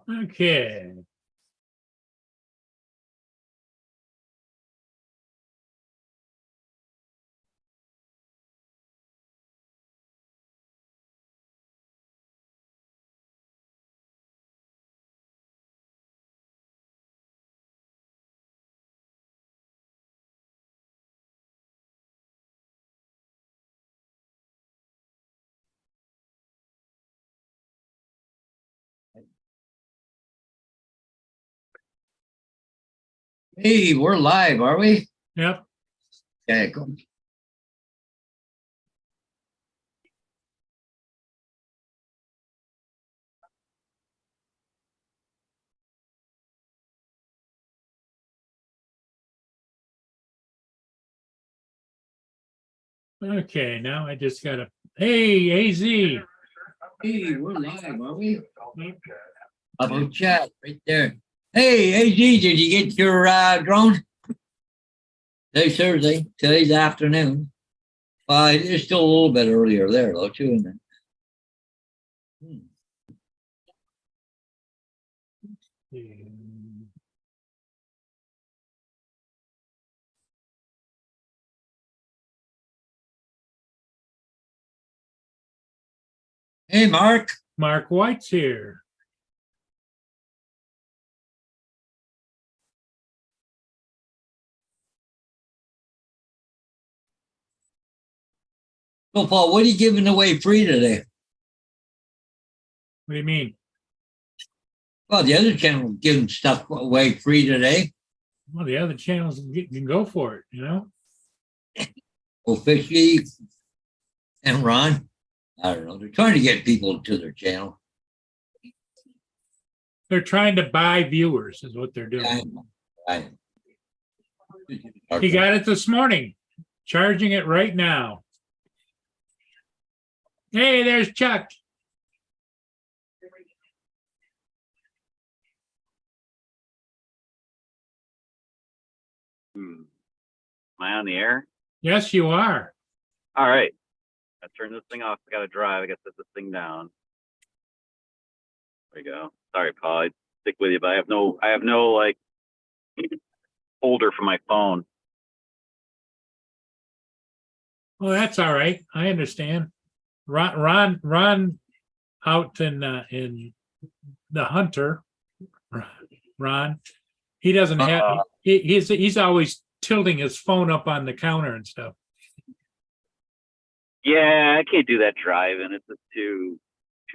Okay. Hey, we're live, are we? Yep. Okay, cool. Okay. Now I just gotta. Hey, AZ. Hey, we're live, are we? About chat right there. Hey, AG, did you get your drone? Today's Thursday. Today's afternoon. It's still a little bit earlier there, though, too, isn't it? Hey, Mark. Mark White's here. So, Paul, what are you giving away free today? What do you mean? Well, the other channel giving stuff away free today. Well, the other channels can go for it, you know? Officially and Ron. I don't know. They're trying to get people to their channel. They're trying to buy viewers, is what they're doing. He got it this morning, charging it right now. Hey, there's Chuck. Am I on the air? Yes, you are. All right. I turn this thing off. I got to drive. I got to set this thing down. There we go. Sorry, Paul. I'd stick with you, but I have no like holder for my phone. Well, that's all right. I understand. Ron out in the Hunter. Ron, he doesn't have. He's always tilting his phone up on the counter and stuff. Yeah, I can't do that driving. It's just too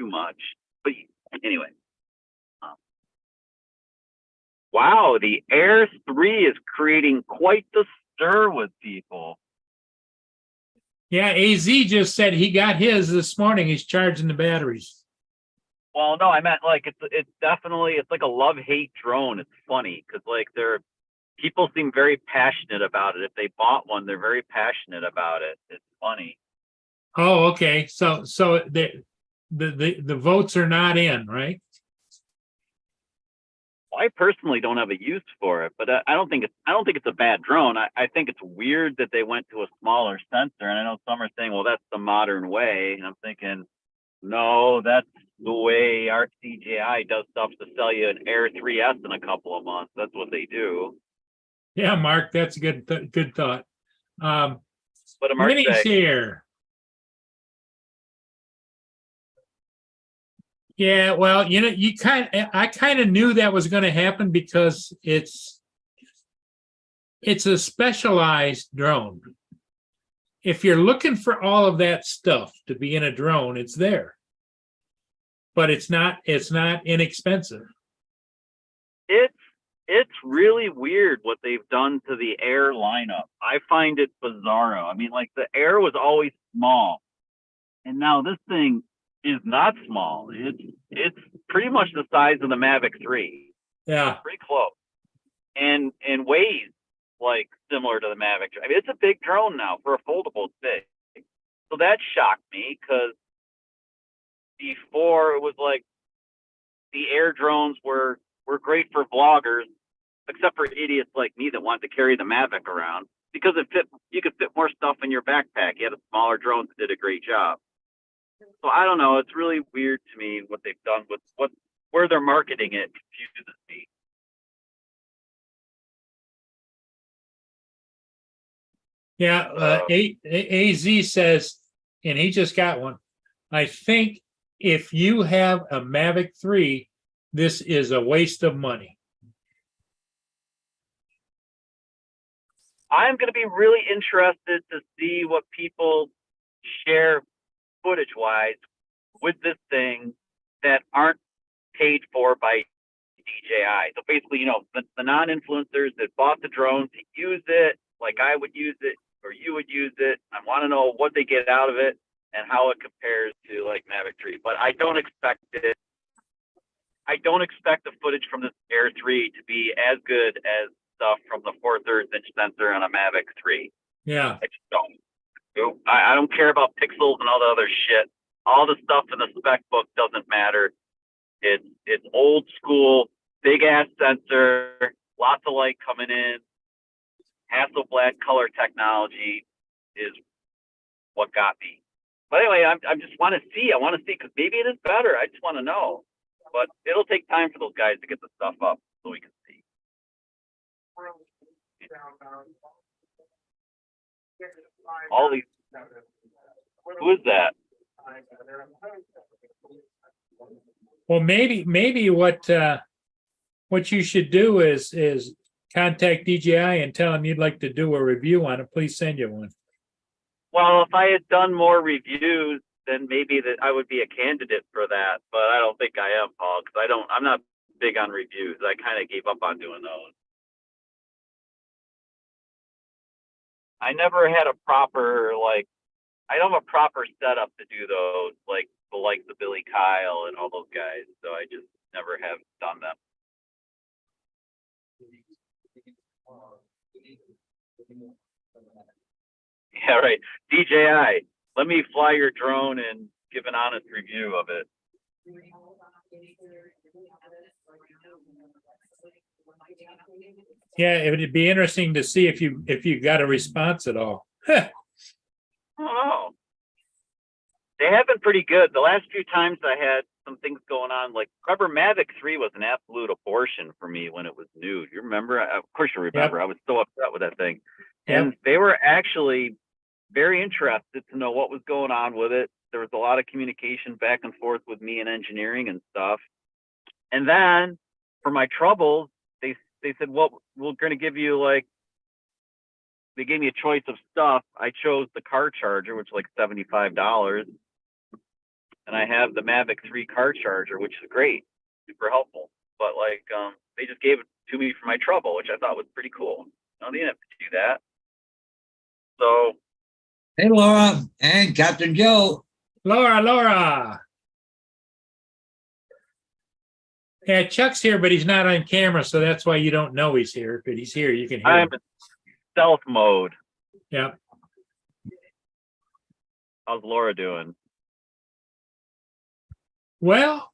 much. But anyway. Wow, the Air 3 is creating quite the stir with people. Yeah, AZ just said he got his this morning. He's charging the batteries. Well, no, I meant like it's definitely it's like a love-hate drone. It's funny because like people seem very passionate about it. If they bought one, they're very passionate about it. It's funny. Oh, okay. So the votes are not in, right? I personally don't have a use for it, but I don't think it's a bad drone. I think it's weird that they went to a smaller sensor, and I know some are saying, well, that's the modern way, and I'm thinking, no, that's the way RCJI does stuff to sell you an Air 3S in a couple of months. That's what they do. Yeah, Mark, that's a good thought. But Winnie's here. Yeah, well, you know, I kind of knew that was going to happen because it's a specialized drone. If you're looking for all of that stuff to be in a drone, it's there. But it's not inexpensive. It's really weird what they've done to the Air lineup. I find it bizarro. I mean, like the Air was always small, and now this thing is not small. It's pretty much the size of the Mavic 3. Yeah, pretty close, and weighs like similar to the Mavic. I mean, it's a big drone now for a foldable. It's big, so that shocked me because before it was like the air drones were great for vloggers, except for idiots like me that want to carry the Mavic around because you could fit more stuff in your backpack. You had a smaller drone that did a great job. So I don't know. It's really weird to me what they've done with where they're marketing it confuses me. Yeah, AZ says, and he just got one. I think if you have a Mavic 3, this is a waste of money. I'm going to be really interested to see what people share footage-wise with this thing that aren't paid for by DJI. So basically, the non-influencers that bought the drone to use it, like I would use it or you would use it. I want to know what they get out of it and how it compares to like Mavic 3. But I don't expect it. I don't expect the footage from this Air 3 to be as good as stuff from the 4/3 inch sensor on a Mavic 3. Yeah. I just don't. I don't care about pixels and all the other shit. All the stuff in the spec book doesn't matter. It's old school, big ass sensor, lots of light coming in. Hasselblad color technology is what got me. But anyway, I just want to see. I want to see because maybe it is better. I just want to know. But it'll take time for those guys to get the stuff up so we can see. All these. Who is that? Well, maybe what you should do is contact DJI and tell them you'd like to do a review on it. Please send you one. Well, if I had done more reviews, then maybe that I would be a candidate for that. But I don't think I am, Paul, because I'm not big on reviews. I kind of gave up on doing those. I never had a proper I don't have a proper setup to do those, like the Billy Kyle and all those guys. So I just never have done them. Yeah, right. DJI, let me fly your drone and give an honest review of it. Yeah, it would be interesting to see if you got a response at all. Oh, they have been pretty good. The last few times I had some things going on, like Clever Mavic 3 was an absolute abortion for me when it was new. You remember? Of course you remember. Yep. I was so upset with that thing. Yep. And they were actually very interested to know what was going on with it. There was a lot of communication back and forth with me and engineering and stuff. And then for my troubles, they said, well, we're going to give you they gave me a choice of stuff. I chose the car charger, which is like $75. And I have the Mavic 3 car charger, which is great, super helpful. But they just gave it to me for my trouble, which I thought was pretty cool. No, they didn't have to do that. So. Hey, Laura and Captain Joe. Laura. Yeah, Chuck's here, but he's not on camera, so that's why you don't know he's here. But he's here. You can hear him. I'm in stealth mode. Yeah. How's Laura doing? Well,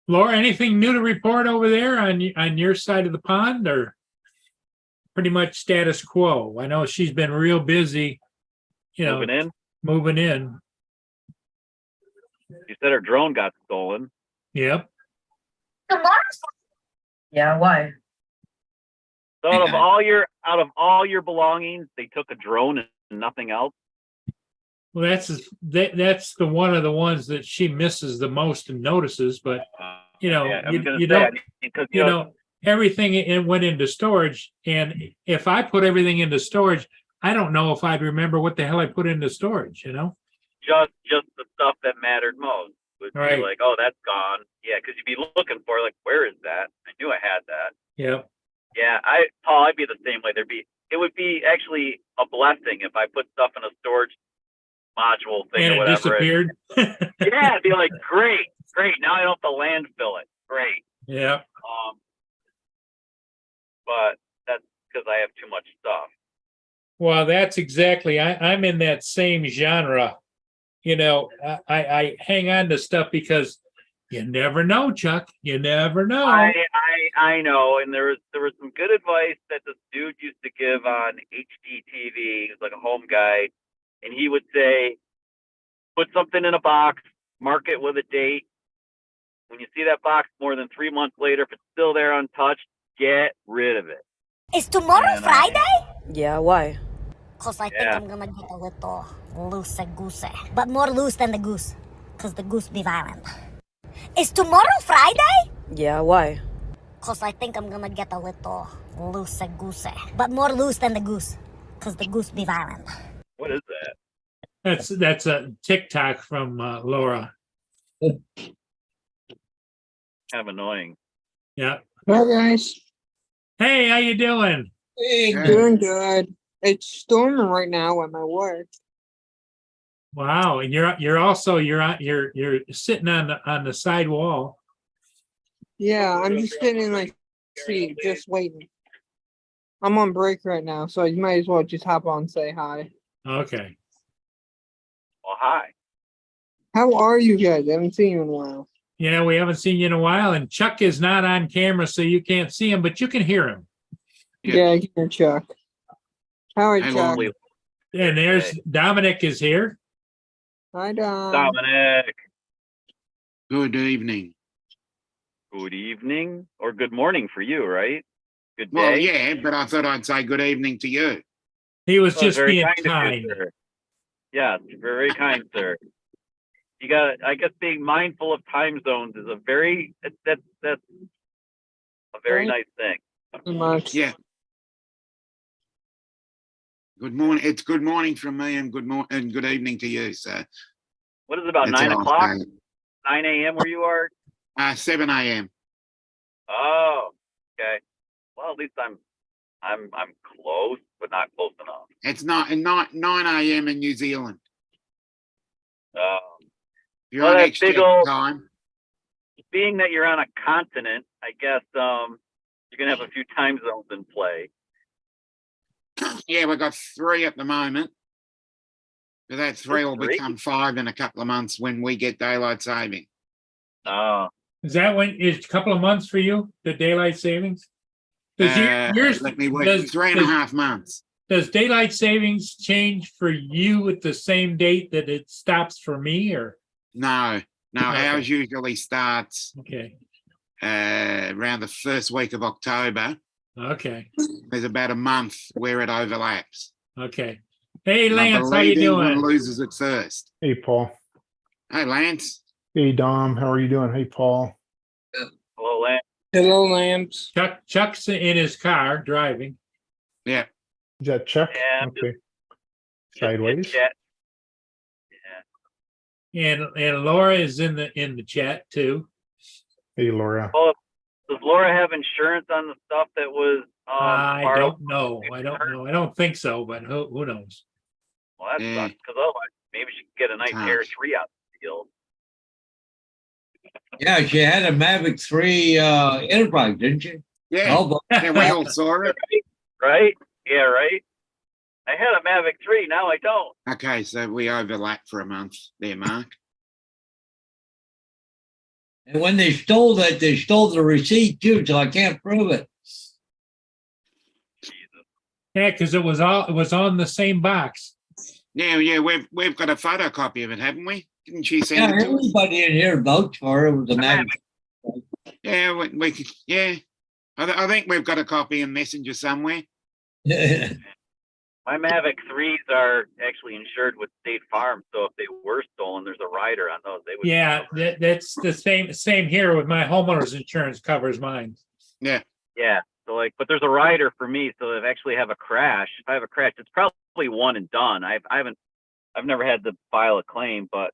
Laura, anything new to report over there on your side of the pond, or pretty much status quo? I know she's been real busy, moving in. You said her drone got stolen. Yep. Yeah, why? So out of all your belongings, they took a drone and nothing else. Well, that's the one of the ones that she misses the most and notices. But you don't. Everything went into storage, and if I put everything into storage, I don't know if I'd remember what the hell I put into storage. Just the stuff that mattered most would right. Be like, oh, that's gone. Yeah, because you'd be looking for where is that? I knew I had that. Yeah. Yeah, Paul, I'd be the same way. It would be actually a blessing if I put stuff in a storage module thing and or whatever. It disappeared. Yeah, it'd be like, great. Now I don't have to landfill it. Great. Yeah. But that's because I have too much stuff. Well, that's exactly. I'm in that same genre. I hang on to stuff because you never know, Chuck. You never know. I know, and there was some good advice that this dude used to give on HDTV. He was like a home guy, and he would say, put something in a box, mark it with a date. When you see that box more than 3 months later, if it's still there untouched, get rid of it. Is tomorrow And, Friday? Yeah, why? Cause I think Yeah. I'm gonna get a little loosey-goosey. But more loose than the goose. Cause the goose be violent. Is tomorrow Friday? Yeah, why? Cause I think I'm gonna get a little loosey-goosey. But more loose than the goose. Cause the goose be violent. What is that? That's a TikTok from Laura. Kind of annoying. Yeah. Hi guys. Hey, how you doing? Hey, Good. doing good. It's storming right now at my work. Wow, and you're sitting on the side wall. Yeah, I'm just sitting in my seat, just waiting. I'm on break right now, so you might as well just hop on and say hi. Okay. Well, hi. How are you guys? I haven't seen you in a while. Yeah, we haven't seen you in a while, and Chuck is not on camera, so you can't see him, but you can hear him. Yeah, I can hear Chuck. How are you, Hi, Chuck? Lonely And there's Dominic is here. Hi, Dom. Dominic. Good evening. Good evening or good morning for you, right? Good day. Well, yeah, but I thought I'd say good evening to you. He was Well, just very being of you, kind. sir. Yeah, very kind, sir. You got. I guess being mindful of time zones is a very that's a very Right. nice thing. Very much. Yeah. Good morning. It's good morning from me, and good evening to you. So What is it about that's 9 how I o'clock? say it. 9 a.m. where you are? 7 a.m. Oh, okay. Well, at least I'm close, but not close enough. It's not 9 a.m. in New Zealand. You're Well, on that extra big old- time. Being that you're on a continent, I guess you're gonna have a few time zones in play. Yeah, we've got 3 at the moment. But that 3 will Three? become 5 in a couple of months when we get daylight saving. Oh, Is that when is a couple of months for you, the daylight savings? Does yours Let me work. does- 3.5 months. does daylight savings change for you at the same date that it stops for me, or No, Okay. ours usually starts okay, around the first week of October. okay, There's about a month where it overlaps. okay. Hey, And I Lance, how you believe England doing? loses it first. Hey, Paul. Hey, Lance. Hey, Dom. How are you doing? Hey, Paul. hello, Lance. Hello, Lamps. Chuck's in his car driving. Yeah. Is that Chuck? Yeah, I'm Okay. Just Sideways. chat. Yeah. And Laura is in the chat too. Hey, Laura. Well, does Laura have insurance on the stuff that was I borrowed? don't know. I don't think so, but who knows? Well, that Yeah. sucks because otherwise maybe she could get a nice Tough. Air 3 out of the deal. Yeah, she had a Mavic 3 Enterprise, didn't she? Yeah. Oh, but Yeah, we all saw it. Right? Yeah, right. I had a Mavic 3, now I don't. Okay, so we overlap for a month there, Mark. and when they stole that, they stole the receipt too, so I can't prove it. Yeah, because it was on the same box. Yeah, we've got a photocopy of it, haven't we? Didn't she Yeah, send it to us? everybody in here vouched for it. It was a Mavic. Yeah, we could, yeah. I think we've got a copy in Messenger somewhere. My Mavic 3s are actually insured with State Farm, so if they were stolen, there's a rider on those. They would. Yeah, that's the same here with my homeowner's insurance covers mine. Yeah. Yeah. So like, but there's a rider for me. So if I actually have a crash, if I have a crash, it's probably one and done. I've never had to file a claim, but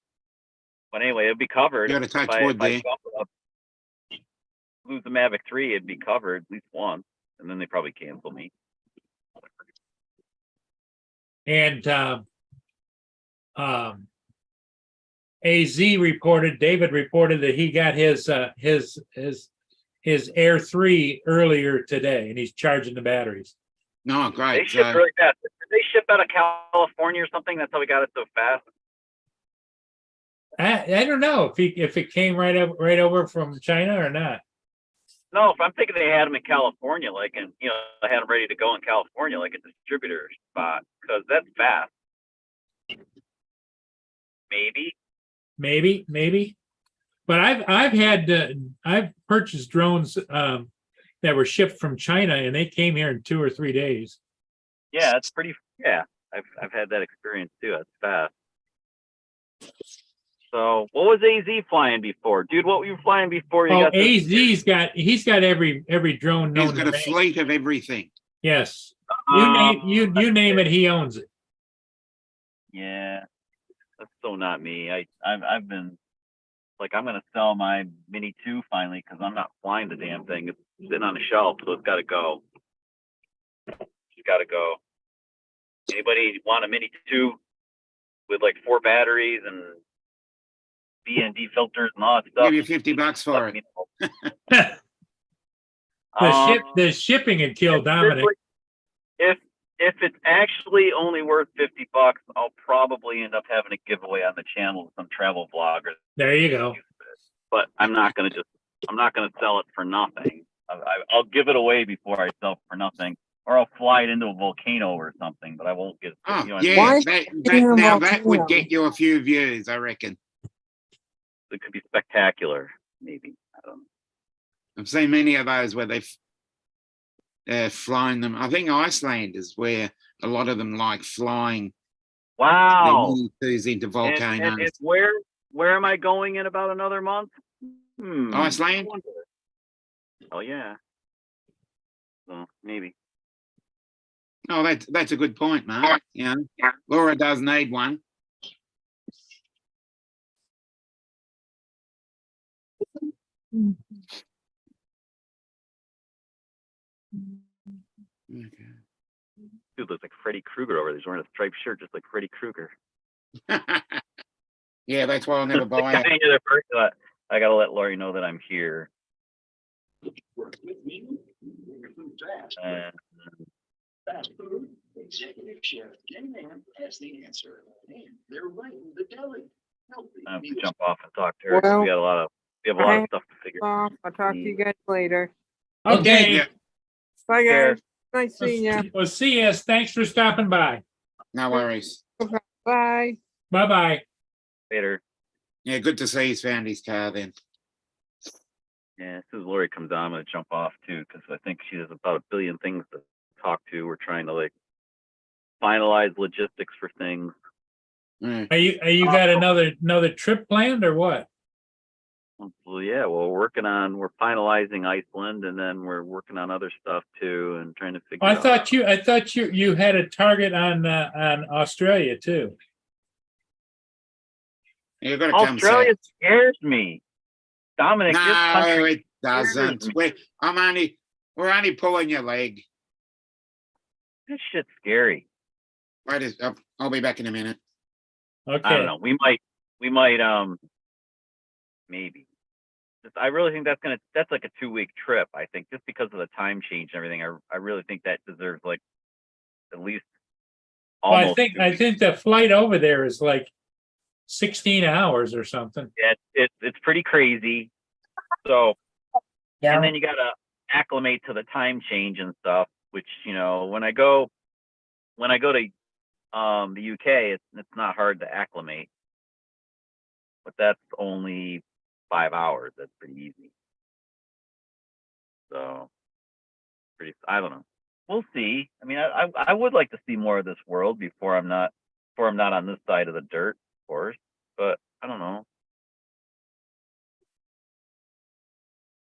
anyway, it'd be covered. You gotta touch If I- wood if I there. lose the Mavic 3, it'd be covered at least once, and then they probably cancel me. And David reported that he got his Air 3 earlier today, and he's charging the batteries. No, They great. ship So, really fast. Did they ship out of California or something? That's how we got it so fast. I don't know if it came right over from China or not. No, if I'm thinking they had them in California, like, and they had them ready to go in California, like a distributor spot, because that's fast. Maybe. But I've purchased drones that were shipped from China and they came here in 2 or 3 days. Yeah, it's pretty. Yeah, I've had that experience too. That's fast. So, what was AZ flying before, dude? What were you flying before? You Oh, got this? he's got every drone He's known got to a man. fleet of everything. Yes, you name it, he owns it. Yeah, that's so not me. I've been like, I'm gonna sell my Mini 2 finally because I'm not flying the damn thing. It's sitting on the shelf, so it's got to go. It's got to go. Anybody want a Mini 2 with like 4 batteries and BND filters and all that stuff? Give you $50 for it. The shipping had killed Dominic. If it's actually only worth $50, I'll probably end up having a giveaway on the channel with some travel vloggers. There you go. But I'm not gonna sell it for nothing. I'll give it away before I sell it for nothing, or I'll fly it into a volcano or something. But I won't get. Oh, what I mean? yeah, Why now that volcano? would get you a few views, I reckon. It could be spectacular, maybe. I don't know. I've seen many of those where they've flying them. I think Iceland is where a lot of them like flying Wow. their Mini 2s into volcanoes. And where am I going in about another month? Iceland? Oh yeah. So maybe. Oh, that's a good point, Mark. Yeah, Laura does need one. Okay. Dude looks like Freddy Krueger over there. He's wearing a striped shirt just like Freddy Krueger. Yeah, that's why I'll never buy it. I gotta let Laurie know that I'm here. Executive Chef Jen Mann has the answer. And they're right in the deli. I have to jump off and talk to her. Well, We have a lot of stuff to figure out. I'll talk to you guys later. Okay. Yeah, Bye, Care. guys. Nice seeing you. Well, see you. Thanks for stopping by. no worries. Bye. Bye-bye. Later. Yeah, good to see he's found his car then. Yeah, as soon as Lori comes on, I'm gonna jump off too, because I think she has about a billion things to talk to. We're trying to like finalize logistics for things. Mm. Are you got another trip planned or what? Well, yeah, well, we're finalizing Iceland, and then we're working on other stuff too, and trying to figure. I thought you had a target on Australia too. You've got to come Australia south. scares me, Dominic. this No, country it doesn't. scares me. We're only pulling your leg. This shit's scary. Wait, I'll be back in a minute. Okay. I don't know. We might, maybe. I really think that's like a 2-week trip. I think just because of the time change and everything, I really think that deserves like at least Well, almost. I think the flight over there is like 16 hours or something. Yeah, it's pretty crazy. So, and then you gotta acclimate to the time change and stuff. Which when I go to the UK, it's not hard to acclimate, but that's only 5 hours. That's pretty easy. So, I don't know. We'll see. I mean, I would like to see more of this world before I'm not on this side of the dirt, of course. But I don't know.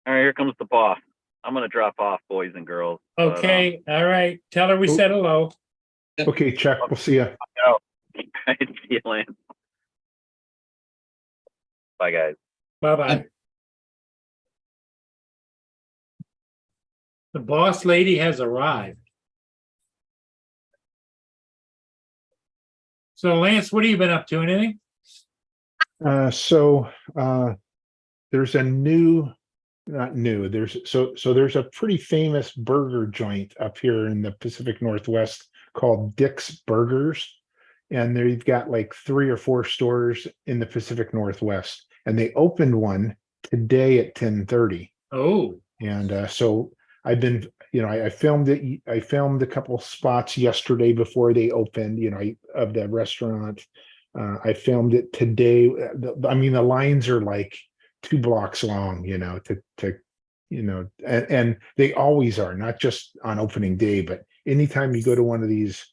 All right, here comes the boss. I'm gonna drop off, boys and girls. Okay. All right. Tell her we said hello. Okay, Chuck, we'll see you. But, see you, Lance. Bye, guys. Bye-bye. The boss lady has arrived. So Lance, what have you been up to? Anything? There's a there's a pretty famous burger joint up here in the Pacific Northwest called Dick's Burgers. and they've got like 3 or 4 stores in the Pacific Northwest, and they opened one today at 10:30. Oh, And so I've been, I filmed it. I filmed a couple spots yesterday before they opened, of the restaurant. I filmed it today. I mean, the lines are like 2 blocks long, and they always are, not just on opening day, but anytime you go to one of these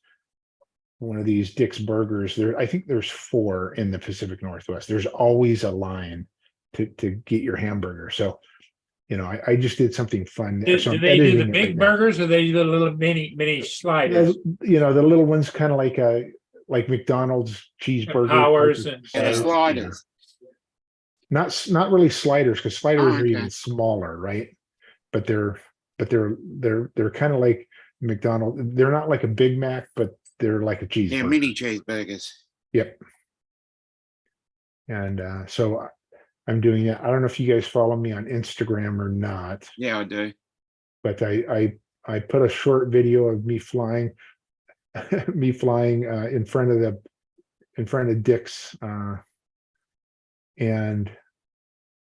Dick's Burgers, I think there's 4 in the Pacific Northwest. There's always a line to get your hamburger. So, I just did something fun there. So do I'm they do the editing it big right now. burgers or they do the little mini sliders? The little ones, kind of like McDonald's cheeseburger. Powers type of and- Yeah, size. sliders. Not really sliders, because sliders are okay. even smaller, right? But they're kind of like McDonald's. They're not like a Big Mac, but they're like a cheeseburger. Yeah, mini cheeseburgers. Yep. And so I'm doing it. I don't know if you guys follow me on Instagram or not, Yeah, I do. but I put a short video of me flying in front of Dick's, and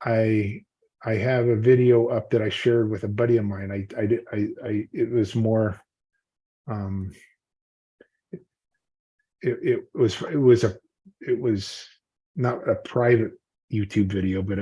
I have a video up that I shared with a buddy of mine. It was more, it was not a private YouTube video, but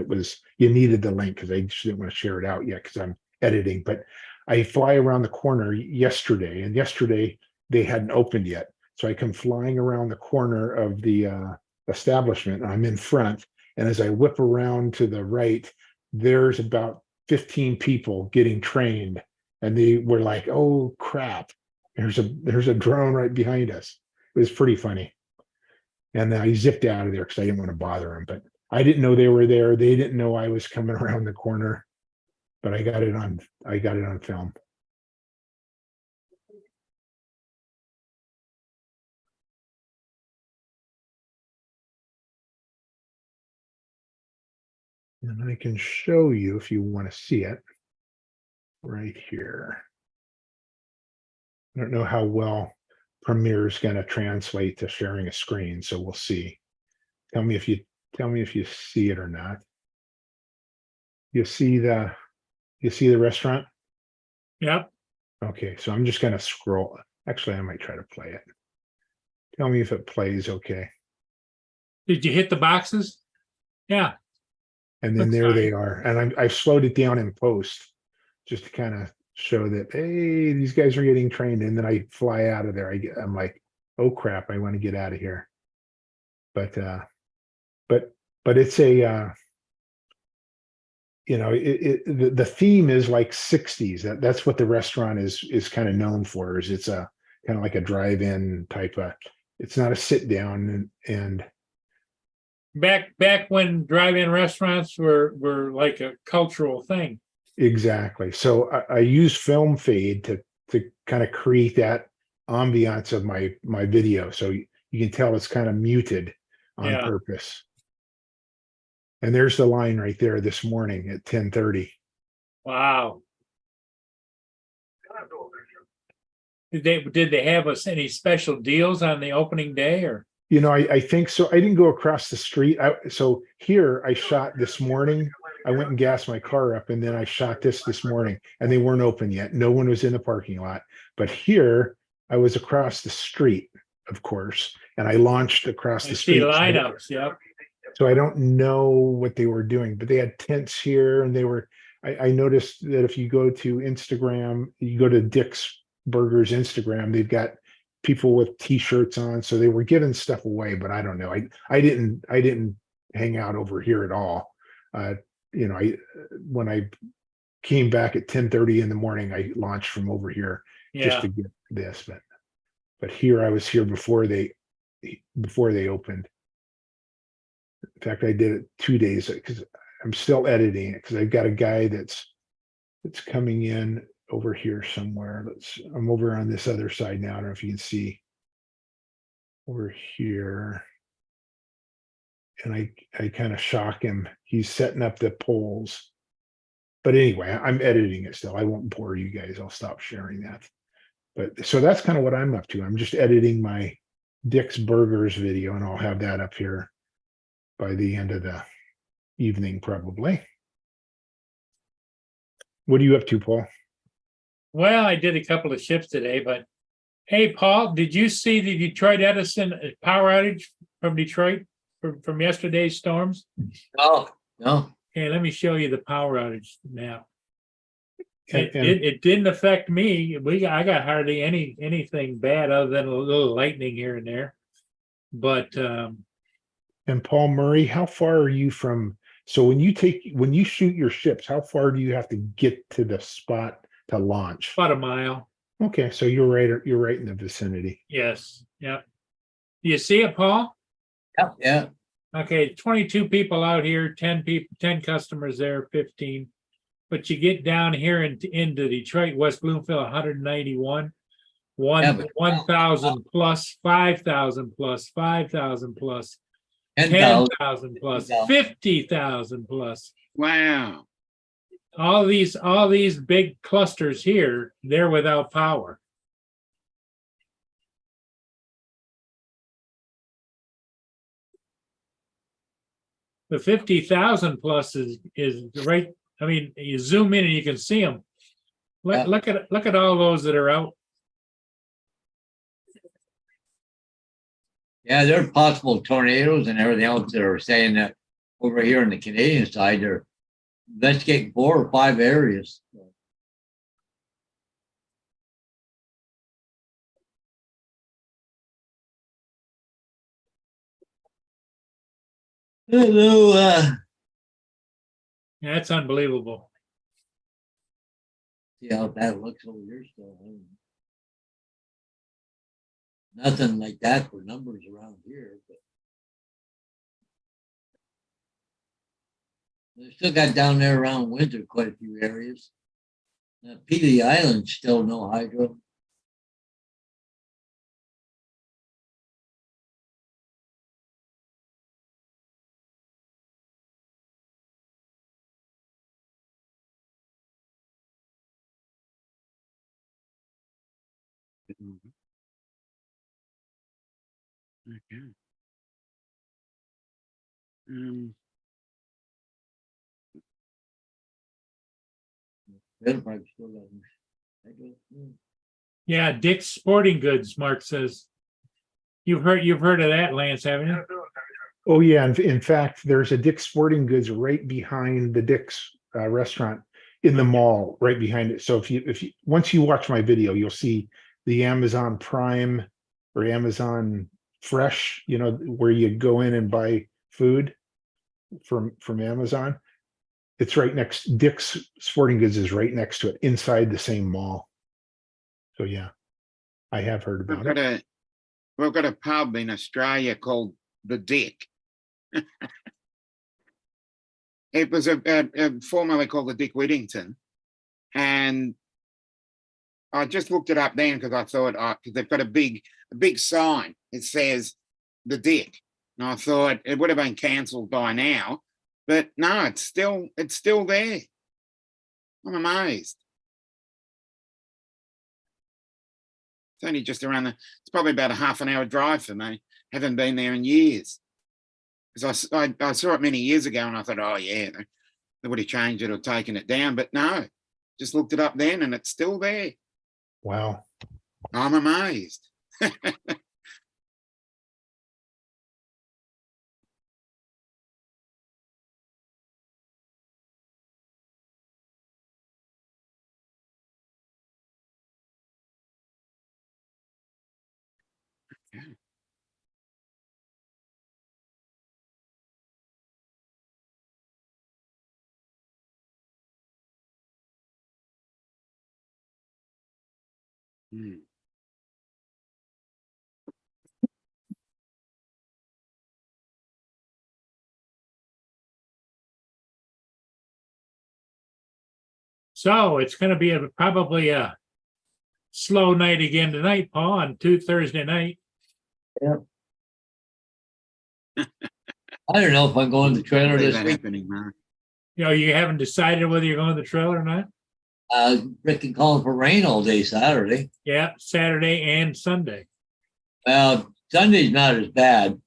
you needed the link because I just didn't want to share it out yet because I'm editing. But I fly around the corner yesterday, and yesterday they hadn't opened yet. So I come flying around the corner of the establishment, and I'm in front. And as I whip around to the right, there's about 15 people getting trained. And they were like, oh crap, there's a drone right behind us. It was pretty funny. And I zipped out of there because I didn't want to bother them, but I didn't know they were there. They didn't know I was coming around the corner, but I got it on film. And I can show you if you want to see it right here. I don't know how well Premiere is going to translate to sharing a screen, so we'll see. Tell me if you see it or not. You see the restaurant? Yep. Okay, so I'm just going to scroll. Actually, I might try to play it. Tell me if it plays okay. Did you hit the boxes? Yeah. And then That's there fine. they are. And I've slowed it down in post just to kind of show that, hey, these guys are getting trained. And then I fly out of there. I'm like, oh crap, I want to get out of here. But it's a, the theme is like 60s. That's what the restaurant is kind of known for. Is it's a kind of like a drive-in type of. It's not a sit down and Back when drive-in restaurants were like a cultural thing. exactly. So I use film fade to kind of create that ambiance of my video. So you can tell it's kind of muted on Yeah. purpose. And there's the line right there this morning at 10:30. Wow. Did they have us any special deals on the opening day or? I think so. I didn't go across the street. So here I shot this morning. I went and gassed my car up, and then I shot this morning, and they weren't open yet. No one was in the parking lot. But here I was across the street, of course, and I launched across I the see street. lineups, yep. So I don't know what they were doing, but they had tents here, and I noticed that if you go to Instagram, you go to Dick's Burgers Instagram, they've got people with t-shirts on. So they were giving stuff away, but I don't know. I didn't hang out over here at all. When I came back at 10:30 in the morning, I launched from over here just Yeah. to get this, but here I was here before they opened. In fact, I did it 2 days because I'm still editing it because I've got a guy that's coming in over here somewhere. I'm over on this other side now. I don't know if you can see over here. And I kind of shock him. He's setting up the poles. But anyway, I'm editing it still. I won't bore you guys. I'll stop sharing that. But so that's kind of what I'm up to. I'm just editing my Dick's Burgers video, and I'll have that up here by the end of the evening, probably. What are you up to, Paul? Well, I did a couple of shifts today, but hey, Paul, did you see the Detroit Edison power outage from Detroit from yesterday's storms? No, no. Okay, let me show you the power outage map. And- It didn't affect me. I got hardly anything bad other than a little lightning here and there. But And Paul Murray, how far are you from? So when you shoot your ships, how far do you have to get to the spot to launch? about a mile. Okay, so you're right in the vicinity. Yes. Yep. Do you see it, Paul? Yeah. Okay, 22 people out here, 10 people, 10 customers there, 15. But you get down here into Detroit, West Bloomfield, 191, Yeah, but- 1,000 plus, 5,000 plus, 5,000 plus, 10,000. 10,000 plus, 10,000. 50,000 plus. Wow. All these big clusters here, they're without power. The 50,000 plus is right. I mean, you zoom in and you can see them. Yeah. Look at all those that are out. Yeah, there are possible tornadoes and everything else that are saying that over here on the Canadian side, they're investigating 4 or 5 areas. Hello, Yeah, that's unbelievable. see how that looks over here still. Nothing like that for numbers around here, but they still got down there around Windsor quite a few areas. Pelee Island still no hydro. Okay. Um, Edinburgh still got hydro. Yeah, Dick's Sporting Goods, Mark says. You've heard of that, Lance, haven't you? Oh yeah, in fact, there's a Dick's Sporting Goods right behind the Dick's restaurant in the mall, right behind it. So if you once you watch my video, you'll see the Amazon Prime or Amazon Fresh, where you go in and buy food from Amazon. It's right next. Dick's Sporting Goods is right next to it, inside the same mall. So yeah, I have heard about it. We've got a pub in Australia called the Dick. It was formerly called the Dick Whittington, and I just looked it up then because I thought, because they've got a big sign. It says the Dick, and I thought it would have been cancelled by now, but no, it's still there. I'm amazed. It's only just around it's probably about a half an hour drive for me. Haven't been there in years. Because I saw it many years ago and I thought, oh yeah, they would have changed it or taken it down. But no, just looked it up then and it's still there. Wow. I'm amazed. Hmm. So it's going to be probably a slow night again tonight, Paul, on Thursday night. I don't know if I'm going to the trailer See this that week. happening, Mark. You haven't decided whether you're going to the trailer or not? Rick and calling for rain all day Saturday. Yeah, Saturday and Sunday. Sunday's not as bad,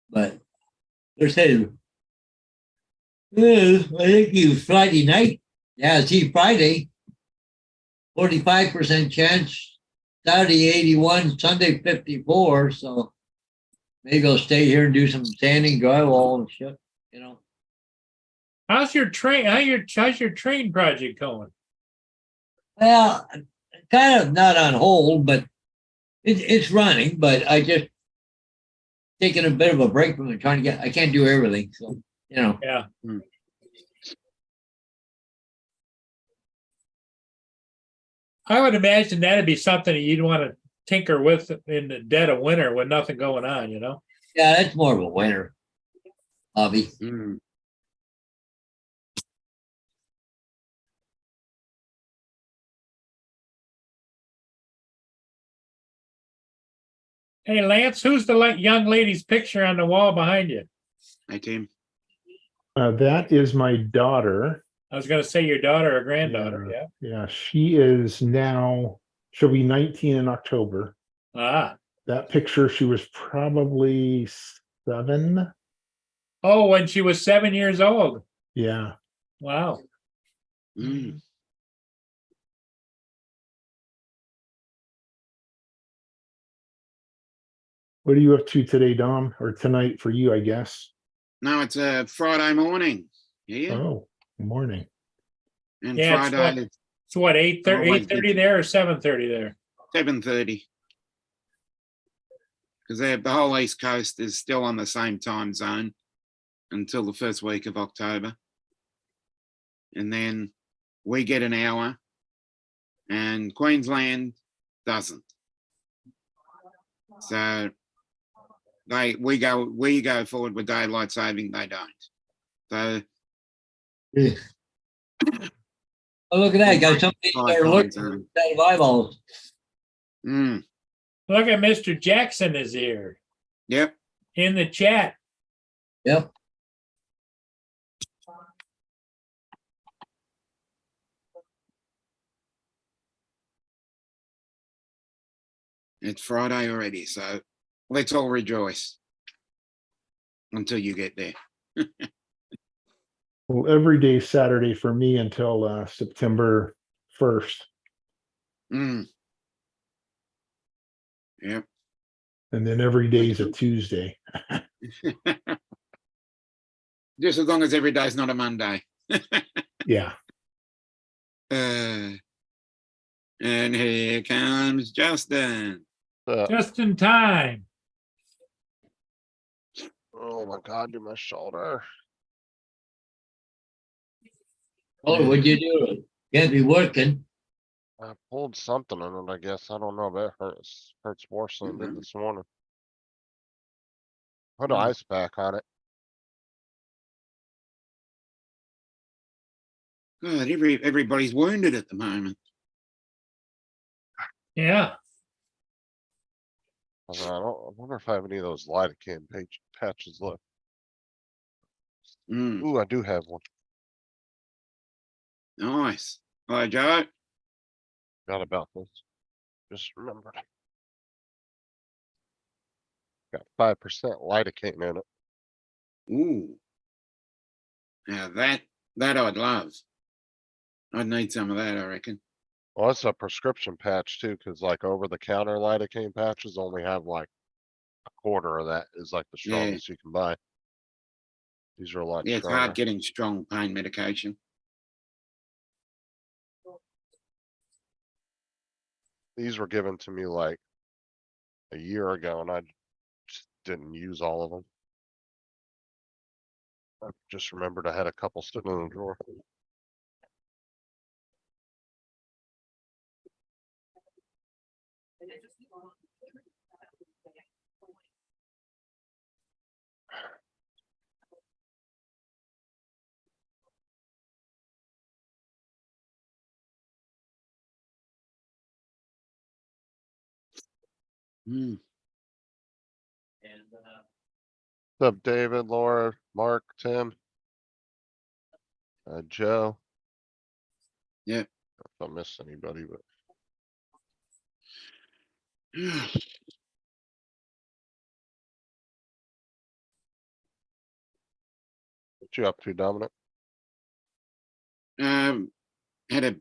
but they're saying, I think you Friday night. Yeah, see Friday, 45% chance, Saturday 81, Sunday 54. So maybe I'll stay here and do some sanding, drywall and shit, you know. How's your train project going? Well, kind of not on hold, but it's running, but I just taking a bit of a break from it, trying to I can't do everything. So, you know. Yeah. I would imagine that'd be something that you'd want to tinker with in the dead of winter with nothing going on, you know? Yeah, that's more of a winter hobby. Mm. Hey, Lance, who's the young lady's picture on the wall behind you? Hey, Tim. That is my daughter. I was going to say your daughter or granddaughter. Yeah. Yeah, she is now, she'll be 19 in October. Ah. That picture, she was probably 7. Oh, when she was 7 years old. Yeah. Wow. Mm. What are you up to today, Dom? Or tonight for you, I guess? No, it's a Friday morning. Yeah. Oh, morning. And Yeah, Friday, it's what, 8:30 Always good. 8:30 there or 7:30 there? 7:30. Because the whole East Coast is still on the same time zone until the first week of October. And then we get an hour and Queensland doesn't. So we go forward with daylight saving, they don't. So Oh, look at that. Got somebody there looking at eyeballs. Mm, Look at Mr. Jackson is here yep. in the chat. Yep. It's Friday already, so let's all rejoice until you get there. Well, every day Saturday for me until September 1st. Mm. Yep. And then every day is a Tuesday. Just as long as every day is not a Monday. Yeah. And here comes Justin. Just in time. Oh my God, my shoulder. Oh, what'd you do? Can't be working. I pulled something on it, I guess. I don't know, but it hurts worse than it did this morning. Put an ice pack on it. God, everybody's wounded at the moment. Yeah. I wonder if I have any of those lidocaine patches left. Mm, Ooh, I do have one. nice. Hi, Joe. Forgot about this. Just remembered. Got 5% lidocaine in it. Ooh. Now that I'd love. I'd need some of that, I reckon. Well, it's a prescription patch too, because like over-the-counter lidocaine patches only have like a quarter of that is like the Yeah. strongest you can buy. These are a lot Yeah, it's stronger. hard getting strong pain medication. These were given to me like a year ago and I just didn't use all of them. I just remembered I had a couple sitting in the drawer. Mm. What's up, David, Laura, Mark, Tim? Joe? Yeah. If I missed anybody, but What you up to, Dominic? Had a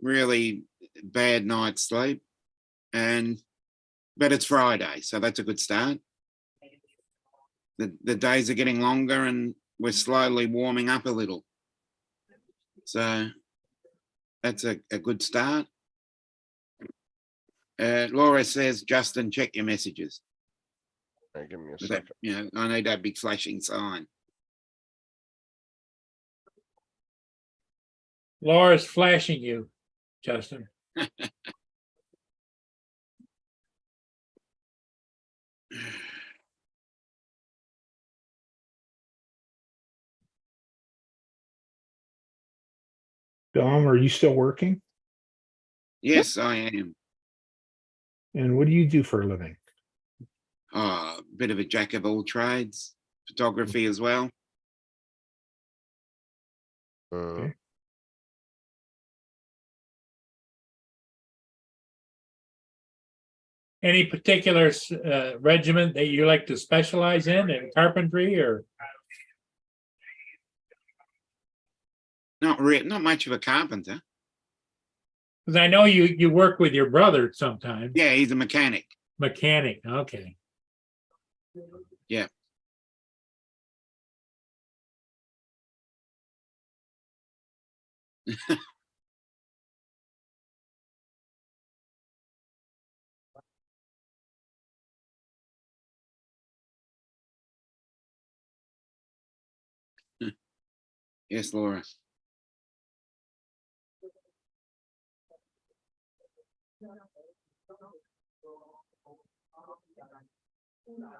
really bad night's sleep, but it's Friday, so that's a good start. The days are getting longer, and we're slowly warming up a little. So that's a good start. Laura says, Justin, check your messages. Hey, give me a That, second. you know, I need that big flashing sign. Laura's flashing you, Justin. Dom, are you still working? Yes, I am. And what do you do for a living? A bit of a jack of all trades, photography as well. Uh, Any particular regiment that you like to specialize in carpentry or? Not much of a carpenter. Because I know you work with your brother sometimes. Yeah, he's a mechanic. Mechanic, okay. Yeah. Yes, Laura.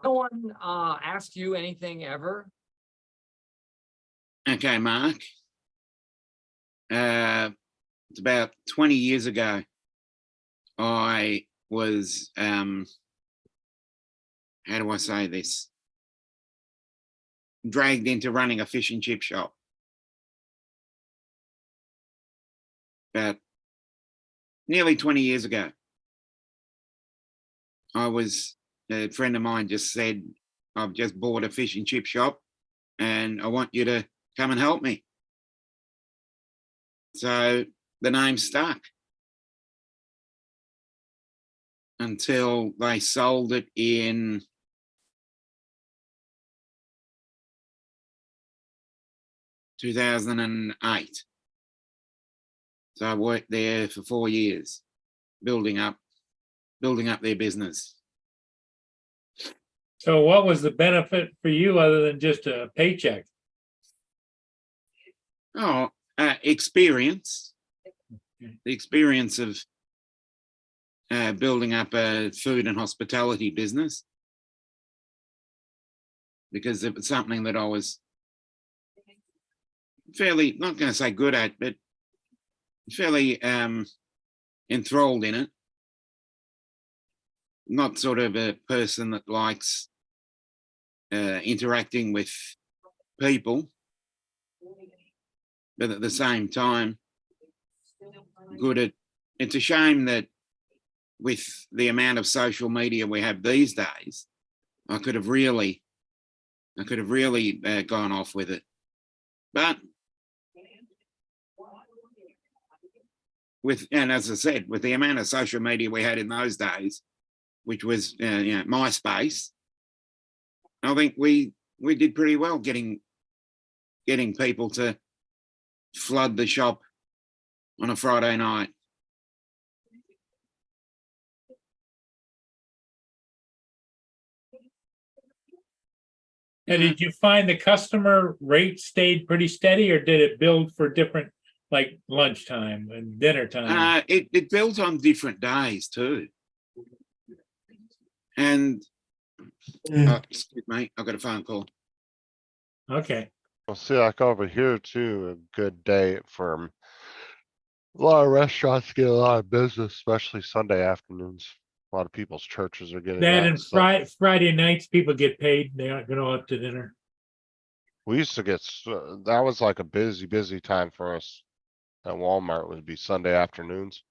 No one asked you anything ever? Okay, Mark. It's about 20 years ago. I was, how do I say this? Dragged into running a fish and chip shop. About nearly 20 years ago. A friend of mine just said, I've just bought a fish and chip shop and I want you to come and help me. So the name stuck until they sold it in 2008. So I worked there for 4 years, building up their business. So what was the benefit for you other than just a paycheck? Experience. The experience of building up a food and hospitality business, because it was something that I was fairly, not going to say good at, but fairly enthralled in it. Not sort of a person that likes interacting with people, but at the same time, good at. It's a shame that with the amount of social media we have these days, I could have really gone off with it, but and as I said, with the amount of social media we had in those days, which was MySpace, I think we did pretty well getting people to flood the shop on a Friday night. And did you find the customer rate stayed pretty steady or did it build for different, like lunchtime and dinner time? It built on different days too. And excuse me, I've got a phone call. Okay. Well, see, like over here too, a good day for a lot of restaurants get a lot of business, especially Sunday afternoons. A lot of people's churches are getting That that. and stuff. Friday nights, people get paid. They aren't going up to dinner. We used to get, that was like a busy time for us at Walmart, would be Sunday afternoons.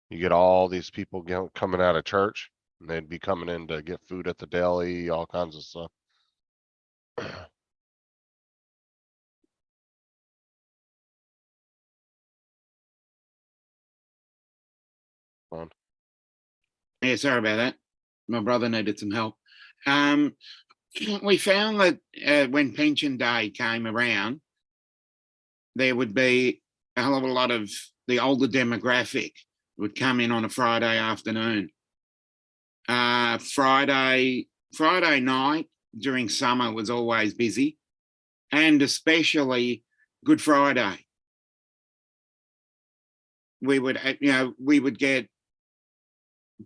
You get all these people coming out of church and they'd be coming in to get food at the deli, all kinds of stuff. on. Yeah, sorry about that. My brother needed some help. We found that when pension day came around, there would be a hell of a lot of the older demographic would come in on a Friday afternoon. Friday night during summer was always busy, and especially Good Friday. We would get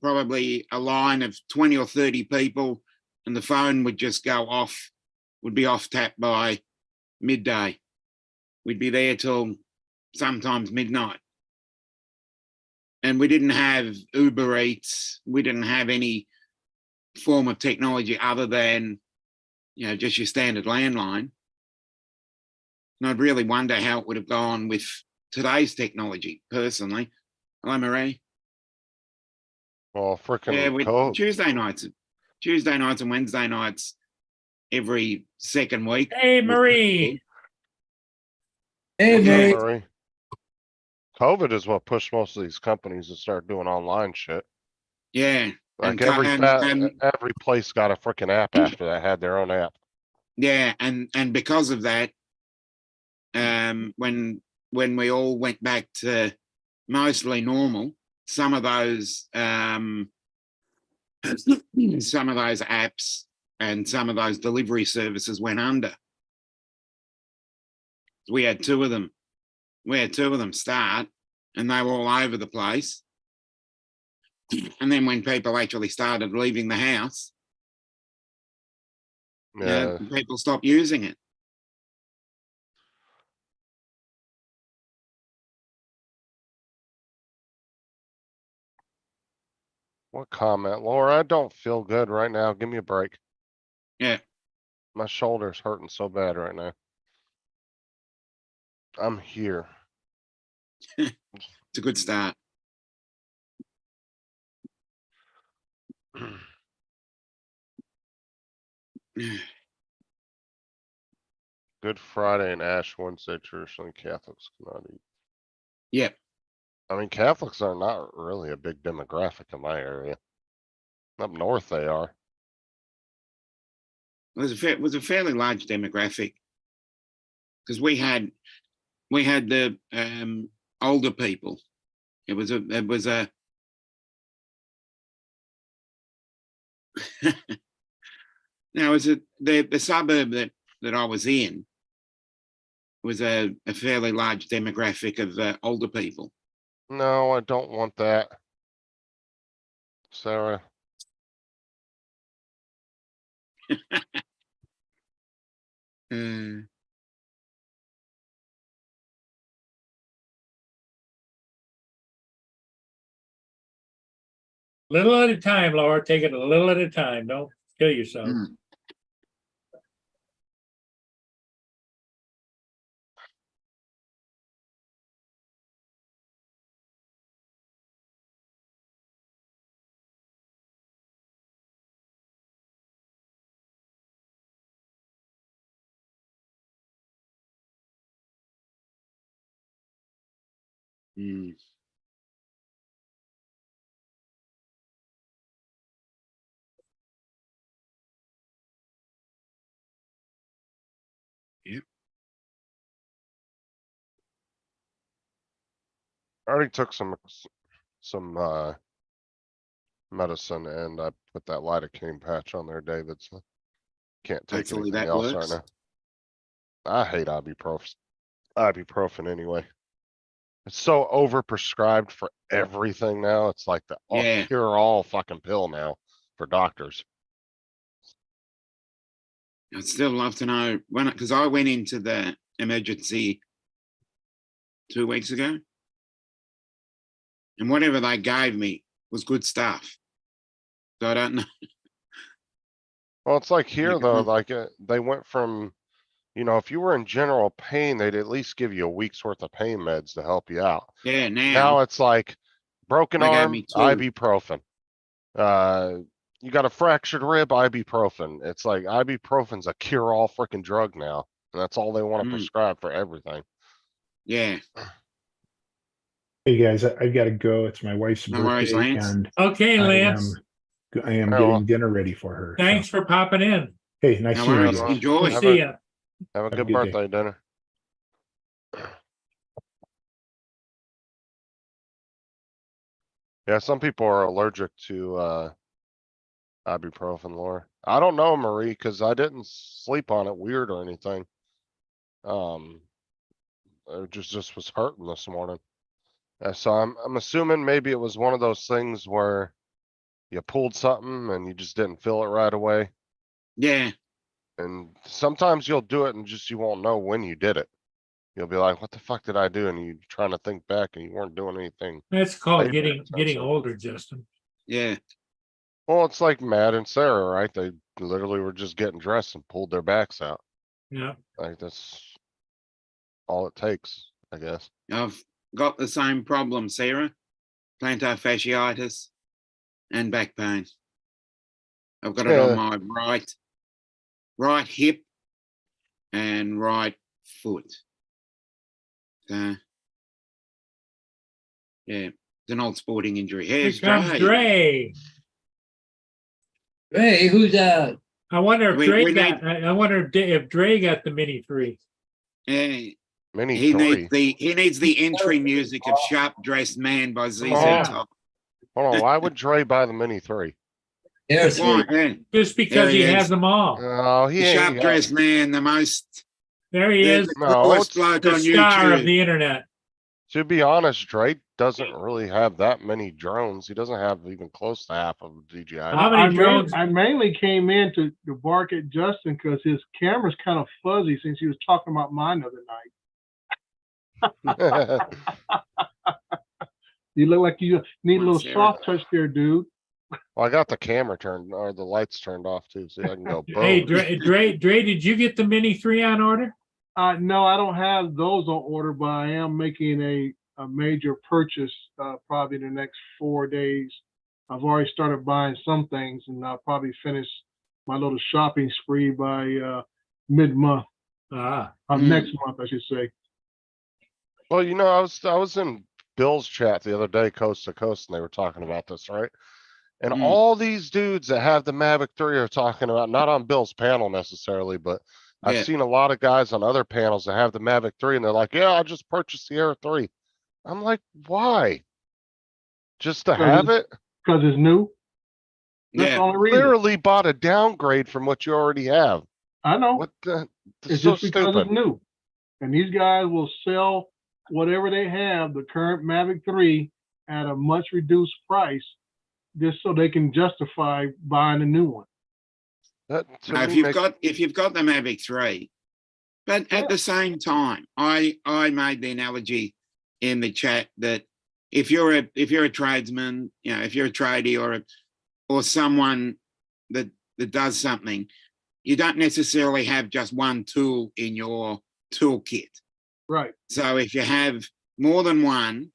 probably a line of 20 or 30 people, and the phone would just go off, would be off tap by midday. We'd be there till sometimes midnight. And we didn't have Uber Eats. We didn't have any form of technology other than, just your standard landline. And I'd really wonder how it would have gone with today's technology, personally. Hello, Marie. Well, Yeah, freaking Tuesday nights and Wednesday nights every second week. Hey, Marie. Hey, Okay. Mary. Murray. COVID is what pushed most of these companies to start doing online shit. Yeah. Like And every place got a freaking app after that, had their own app. yeah, and because of that, when we all went back to mostly normal, some of those apps and some of those delivery services went under. We had two of them. Start, and they were all over the place. And then when people actually started leaving the house, Yeah. people stopped using it. What comment? Laura, I don't feel good right now. Give me a break. Yeah. My shoulder's hurting so bad right now. I'm here. It's a good start. Good Friday and Ash Wednesday traditionally Catholics cannot eat. Yep. I mean, Catholics are not really a big demographic in my area. Up north they are. It was a fairly large demographic because we had the older people. It was a now is it the suburb that I was in was a fairly large demographic of older people. No, I don't want that. Sarah. Little at a time, Laura. Take it a little at a time. Don't kill yourself. Mm. Mm. Yep. I already took some medicine and I put that lidocaine patch on there, David. So can't take Hopefully anything that else right works. now. I hate ibuprofen anyway. It's so overprescribed for everything now. It's like the Yeah. cure-all fucking pill now for doctors. I'd still love to know because I went into the emergency 2 weeks ago, and whatever they gave me was good stuff. So I don't know. Well, it's like here Like, though, like they went from, if you were in general pain, they'd at least give you a week's worth of pain meds to help you out. Yeah, Now now it's like broken they gave arm, me 2. ibuprofen. You got a fractured rib, ibuprofen. It's like ibuprofen's a cure-all freaking drug now. And that's all they want to prescribe for everything. Yeah. Hey guys, I've got to go. It's my wife's No worries, birthday Lance. and Okay, I Lance, am Oh, getting dinner ready for her. so- thanks for popping in. Hey, nice No seeing you worries. guys. Enjoy. We'll Have see a- ya. Have a a good good day. birthday dinner. Yeah, some people are allergic to ibuprofen, Laura. I don't know, Marie, because I didn't sleep on it weird or anything. It just was hurting this morning. So I'm assuming maybe it was one of those things where you pulled something and you just didn't feel it right away. Yeah. And sometimes you'll do it and just you won't know when you did it. You'll be like, what the fuck did I do? And you're trying to think back and you weren't doing anything. That's called Labor getting intensive. older, Justin. Yeah. Well, it's like Matt and Sarah, right? They literally were just getting dressed and pulled their backs out. Yeah. Like that's all it takes, I guess. I've got the same problem, Sarah. Plantar fasciitis and back pain. I've got it on my right hip and right foot. So yeah, it's an old sporting injury. Here Here's comes Dre. Dre. Hey, who's that? I wonder if We Dre need- got, I wonder if Dre got the Mini 3. Yeah, Mini he three. needs the entry music of Sharp Dressed Man by ZZ Oh. Top. Hold on, why would Dre buy the Mini 3? There's Why? Yeah. Just because There he he has is. them all. Oh, he The ain't. Sharp Dressed Man, the most There he is, the No, coolest it's bloke the on star of YouTube. the internet. To be honest, Dre doesn't really have that many drones. He doesn't have even close to half of DJI. How many drones? I mainly came in to bark at Justin because his camera's kind of fuzzy since he was talking about mine the other night. You look like you need a little Sarah. soft touch there, dude. Well, I got the camera turned or the lights turned off too, so I can go boom. Hey, Dre, did you get the Mini 3 on order? No, I don't have those on order, but I am making a major purchase probably in the next 4 days. I've already started buying some things, and I'll probably finish my little shopping spree by mid-month, Ah, next month, I should say. Well, you know, I was in Bill's chat the other day, coast to coast, and they were talking about this, right? And Mm. all these dudes that have the Mavic 3 are talking about, not on Bill's panel necessarily, but Yeah. I've seen a lot of guys on other panels that have the Mavic 3 and they're like, yeah, I just purchased the Air 3. I'm like, why? Just to have it? Because it's new. That's Yeah. the only reason. Literally bought a downgrade from what you already have. I know. What the? It's It's so just because stupid. it's new. And these guys will sell whatever they have, the current Mavic 3, at a much reduced price, just so they can justify buying a new one. That to Now, me if you've got the Mavic 3, but at the same time, I made the analogy in the chat that if you're a tradesman, you know, if you're a tradie or someone that does something, you don't necessarily have just one tool in your toolkit. Right. So if you have more than one,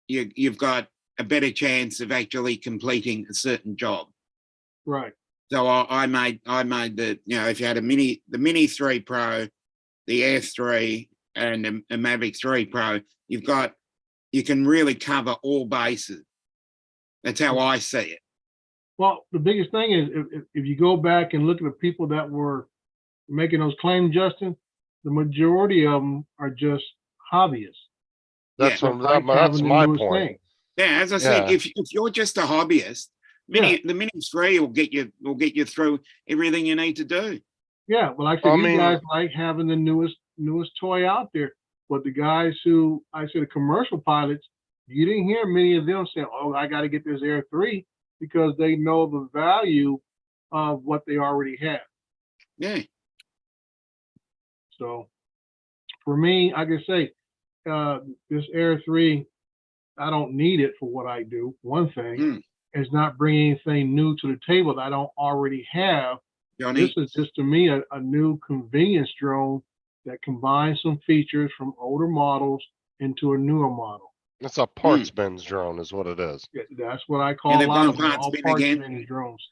you've got a better chance of actually completing a certain job. Right. So I made the, you know, if you had the Mini 3 Pro, the Air 3 and a Mavic 3 Pro, you can really cover all bases. That's how I see it. Well, the biggest thing is if you go back and look at the people that were making those claims, Justin, the majority of them are just hobbyists. that's Yeah. what, Like that's having the my newest point. thing. Yeah, as I said, Yeah. if you're just a hobbyist, the Mini 3 will get you through everything you need to do. Yeah, well, like I said, I these mean- guys like having the newest toy out there. But the guys who, I said, the commercial pilots, you didn't hear many of them saying, "Oh, I got to get this Air 3," because they know the value of what they already have. Yeah. So, for me, I can say, this Air 3, I don't need it for what I do. One thing Mm. is not bringing anything new to the table that I don't already have. Johnny, This is just to me a new convenience drone that combines some features from older models into a newer model. It's a parts bins drone is what it is. Yeah, that's what I call they've a lot gone of them, parts all bin parts again. bin drones.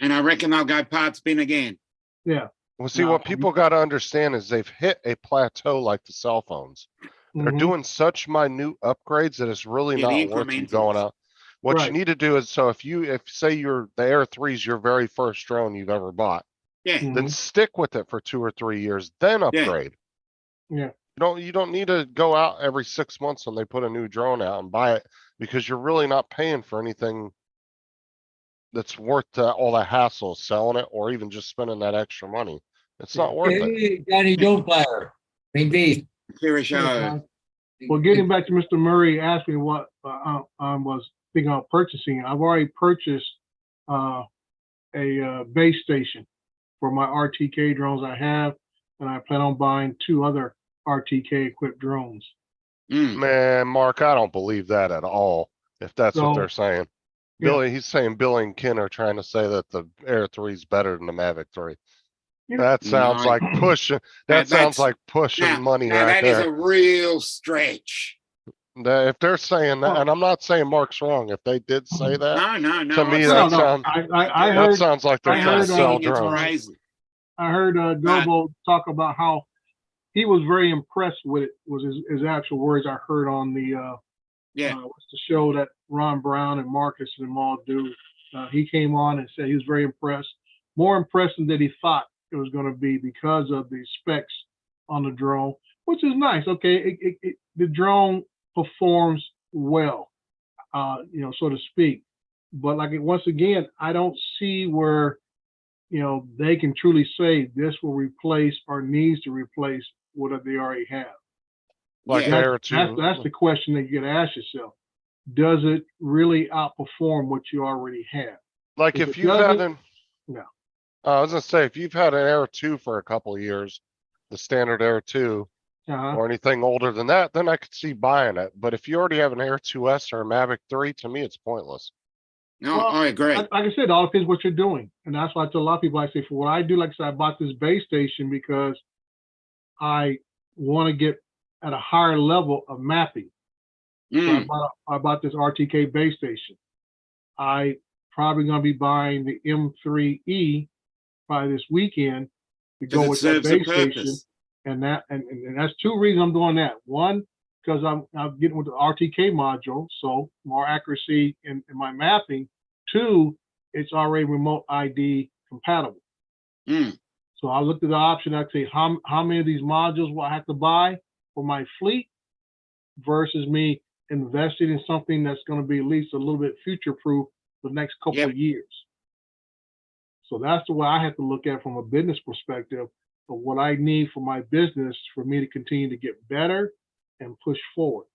and I reckon they'll go parts bin again. Yeah, Well, see, No, what people got to understand is they've hit a plateau like the cell phones. They're Mhm. doing such minute upgrades that it's really Yeah, the not worth you going incrementals. out. What you Right. need to do is, so if say the Air 3 is your very first drone you've ever bought, Yeah, then Mhm. stick with it for 2 or 3 years, then upgrade. Yeah. You don't need to go out every 6 months when they put a new drone out and buy it, because you're really not paying for anything that's worth all the hassle of selling it or even just spending that extra money. It's not worth it. Hey, Johnny Joe Flower. Maybe. Kira Yeah, show. John. Well, getting back to Mr. Murray asked me what I was thinking of purchasing. I've already purchased a base station for my RTK drones I have, and I plan on buying 2 other RTK equipped drones. Mm. Man, Mark, I don't believe that at all. If that's what So, they're saying. yeah. He's saying Billy and Ken are trying to say that the Air 3 is better than the Mavic 3. Yeah. That sounds No, like pushing, that sounds that's like pushing now, money now right that is there. a real stretch. If they're saying that, Well- and I'm not saying Mark's wrong, if they did say that, No. to me, I've No, that seen- no. sounds, I that heard sounds like they're I trying heard, to sell it's drones. crazy. I heard Gobo talk about how he was very impressed with it, was his actual words I heard on the Yeah, what's the show that Ron Brown and Marcus and them all do. He came on and said he was very impressed, more impressed than that he thought it was going to be because of the specs on the drone, which is nice. Okay, the drone performs well, so to speak. But once again, I don't see where they can truly say this will replace or needs to replace what they already have. Like yeah. the Air 2. That's the question that you got to ask yourself. Does it really outperform what you already have? Like If if it you've had doesn't, an, no. I was gonna say, if you've had an Air 2 for a couple of years, the standard Air 2, Uh-huh. or anything older than that, then I could see buying it. But if you already have an Air 2S or a Mavic 3, to me, it's pointless. No, Well, I agree. Like I said, it all depends what you're doing. And that's why I tell a lot of people, I say, for what I do, like I said, I bought this base station because I want to get at a higher level of mapping. So Mm. I bought this RTK base station. I probably going to be buying the M3E probably this weekend to go Because it with that serves a base station. purpose. And that's 2 reasons I'm doing that. One, because I'm getting with the RTK module, so more accuracy in my mapping. 2, it's already remote ID compatible. Mm. So I looked at the option. I say, how many of these modules will I have to buy for my fleet versus me investing in something that's going to be at least a little bit future proof for the next couple Yep. of years. So that's the way I have to look at it from a business perspective of what I need for my business for me to continue to get better and push forward.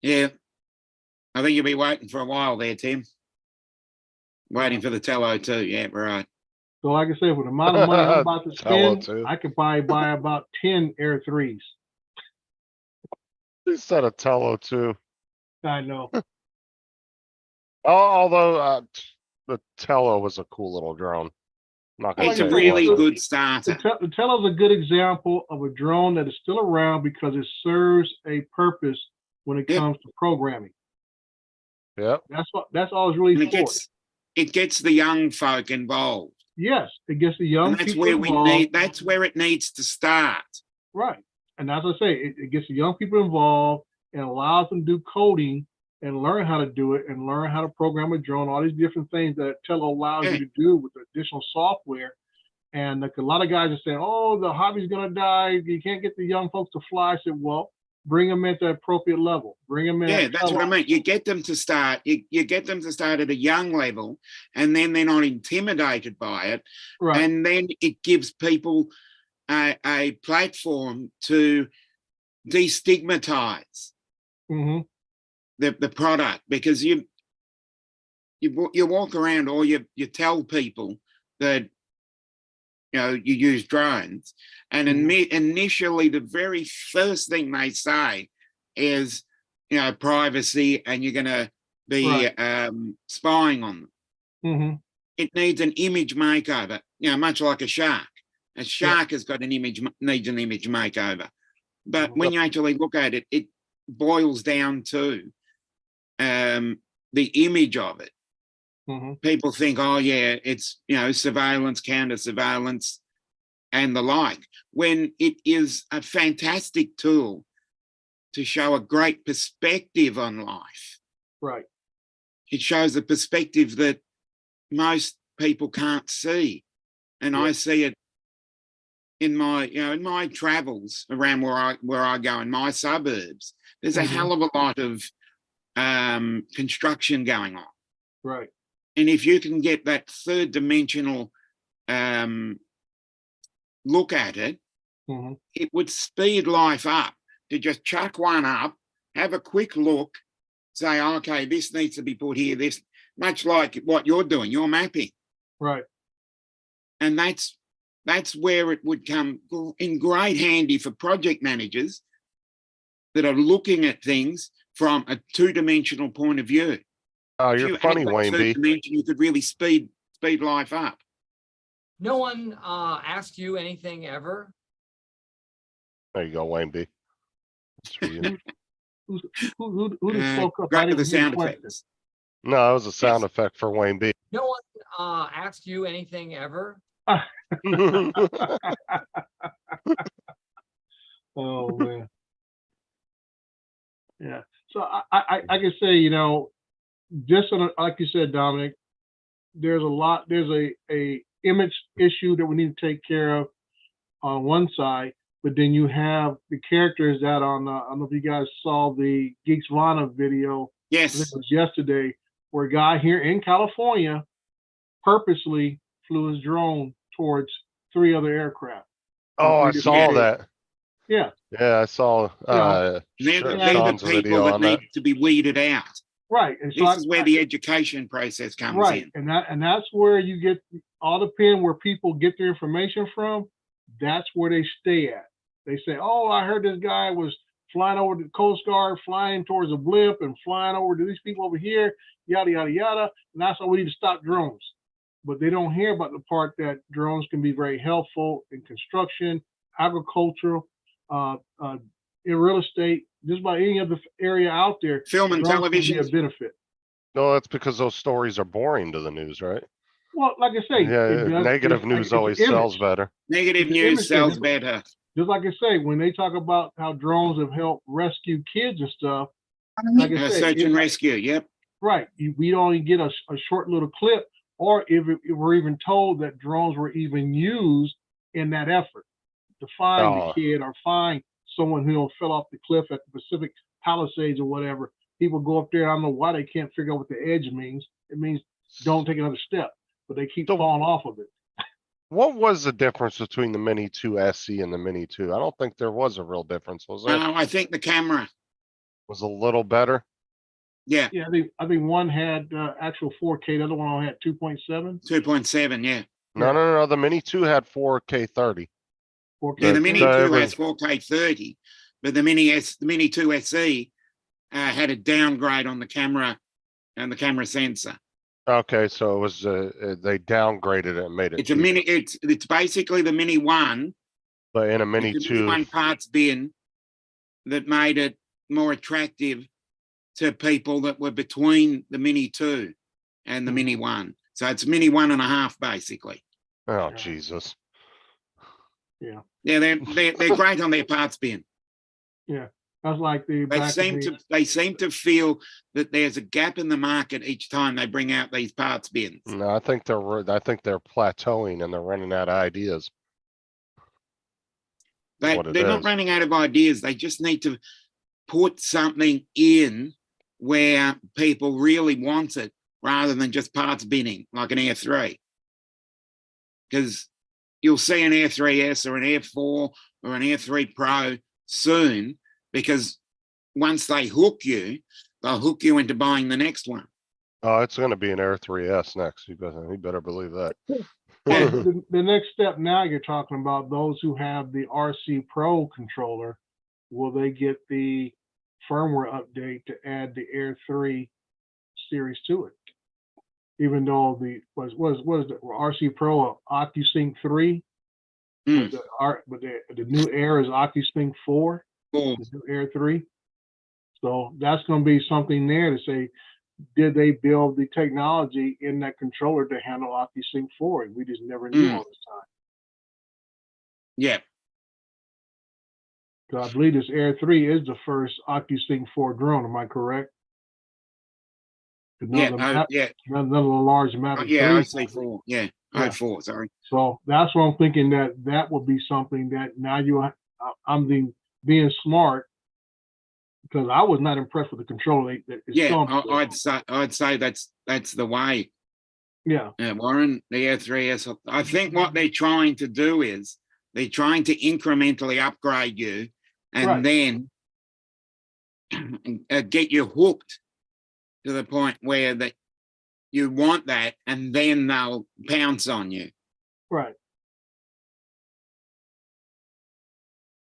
Yeah. I think you'll be waiting for a while there, Tim. Waiting for the Tello too. Yeah, right. So like I said, with the amount of money I'm about to Tello spend, too. I could probably buy about 10 Air 3s. He said a Tello too. I know. Although the Tello was a cool little drone. Not gonna It's say a it really wasn't. good The starter. Tello's a good example of a drone that is still around because it serves a purpose when it Yep. comes to programming. Yep. That's all it's really And for. it gets the young folk involved. Yes, it gets the young And that's people where involved. that's where it needs to start. Right. And as I say, it gets the young people involved and allows them to do coding and learn how to do it and learn how to program a drone, all these different things that Tello allows you to do with additional software. And like a lot of guys are saying, oh, the hobby's going to die. You can't get the young folks to fly. I said, well, bring them at the appropriate level. Bring them in. Yeah, at that's what I Tello. mean. You get them to start. You get them to start at a young level, and then they're not intimidated by it. Right. And then it gives people a platform to destigmatize Mm-hmm. the product, because you walk around or you tell people that you use drones, and initially the very first thing they say is privacy, and you're going to be spying on them. Mm-hmm. It needs an image makeover, much like a shark. A shark has got needs an image makeover. But when you actually look at it, it boils down to the image of it. Mm-hmm. People think, oh yeah, it's surveillance, counter surveillance, and the like, when it is a fantastic tool to show a great perspective on life. Right. It shows a perspective that most people can't see. And I see it in my, in my travels around where I go in my suburbs. There's a hell of a lot of construction going on. Right. And if you can get that third dimensional look at it, it would speed life up to just chuck one up, have a quick look, say, okay, this needs to be put here, this, much like what you're doing, you're mapping. Right. And that's where it would come in great handy for project managers that are looking at things from a two-dimensional point of view. Oh, If you're you funny, add that Wayne third B. dimension, you could really speed life up. No one asked you anything ever? There you go, Wayne B. That's for you. Who just spoke up? I Great for didn't the hear sound question. effects. No, that was a sound effect for Wayne B. No one asked you anything ever? Oh man. Yeah. So I can say, you know, just like you said, Dominic, there's a image issue that we need to take care of on one side, but then you have the characters that on I don't know if you guys saw the Geeks Vana video. I think Yes. it was yesterday, where a guy here in California purposely flew his drone towards 3 other aircraft. Oh, I Yeah. saw that. Yeah. Yeah, I saw They're the Sean's people video that on need that. to be weeded out. Right. And so This is where the education process comes right. in. And that's where you get all the pin where people get their information from. That's where they stay at. They say, oh, I heard this guy was flying over the Coast Guard, flying towards a blip and flying over to these people over here, yada, yada, yada. And that's why we need to stop drones. But they don't hear about the part that drones can be very helpful in construction, agricultural, in real estate, just about any other area out there. Film and drones can be television. a benefit. No, that's because those stories are boring to the news, right? Well, like I say, Yeah, it does- negative it's- news it's an always image. sells better. Negative It's an news image sells thing. better. Just like I say, when they talk about how drones have helped rescue kids and stuff, like I say, Search and rescue. Yep. right, we only get a short little clip, or if we're even told that drones were even used in that effort to find Oh. the kid or find someone who fell off the cliff at the Pacific Palisades or whatever. People go up there. I don't know why they can't figure out what the edge means. It means don't take another step, but they keep falling off of it. What was the difference between the Mini 2 SE and the Mini 2? I don't think there was a real difference, was there? I think the camera. Was a little better. Yeah. Yeah, I think one had actual 4K, the other one only had 2.7. 2.7. Yeah. No. The Mini 2 had 4K 30. 4K. Yeah. The Mini 2 it has 4K 30, but the Mini 2 SE had a downgrade on the camera and the camera sensor. Okay, so it was they downgraded it and made it. It's a cheaper. mini. It's basically the Mini 1. But in a Mini It's 2, one parts bin that made it more attractive to people that were between the Mini 2 and the Mini 1. So it's Mini 1.5 basically. oh Jesus. Yeah. Yeah, they're great on their parts bin. Yeah. That's like the They seem to feel that there's a gap in the market each time they bring out these parts bins. No, I think they're plateauing and they're running out of ideas. They're not running out of ideas. They just need to put something in where people really want it rather than just parts binning like an Air 3. Because you'll see an Air 3S or an Air 4 or an Air 3 Pro soon, because once they hook you, they'll hook you into buying the next one. Oh, it's going to be an Air 3S next. You better believe that. Well, the next step now you're talking about those who have the RC Pro controller, will they get the firmware update to add the Air 3 series to it? Even though what is the RC Pro OcuSync 3? But the new Air is OcuSync 4, the new Air 3. So that's going to be something there to say, did they build the technology in that controller to handle OcuSync 4? We just never knew all this time. Yeah, 'Cause I believe this Air 3 is the first OcuSync 4 drone. Am I correct? 'Cause yeah, none of the large Mavic yeah, 3s. OC4, yeah, Yeah. O4, sorry. So that's what I'm thinking, that would be something that now I'm being smart, because I was not impressed with the controller that it's Yeah, come with. I'd say that's the way. Yeah, Warren, the Air3S. I think what they're trying to do is they're trying to incrementally upgrade you, and Right. then get you hooked to the point where that you want that, and then they'll pounce on you. right.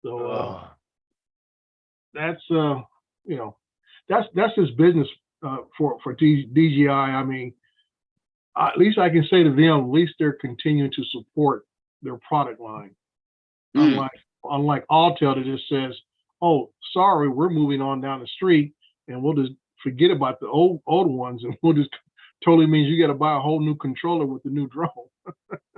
So Ugh. that's you know, that's his business for DJI. I mean, at least I can say to them, at least they're continuing to support their product line. Mm. Unlike Altel that just says, "Oh, sorry, we're moving on down the street, and we'll just forget about the old ones, and we'll just totally means you got to buy a whole new controller with the new drone."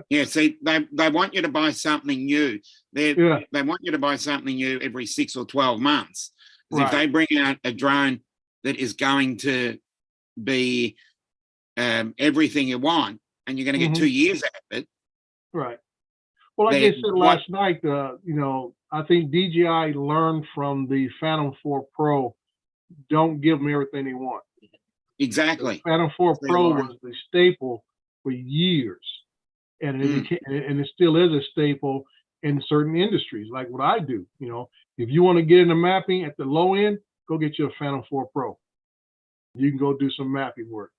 Yeah, see, they want you to buy something new. Yeah, They want you to buy something new every 6 or 12 months. 'Cause if right. they bring out a drone that is going to be everything you want, and you're going to get Mhm. 2 years out of it, Right. Well, like then they said what? last night, I think DJI learned from the Phantom 4 Pro. Don't give them everything they want. Exactly. Phantom 4 See, Pro Lauren? was the staple for years, and Mm. it still is a staple in certain industries, like what I do. If you want to get into mapping at the low end, go get you a Phantom 4 Pro. You can go do some mapping work,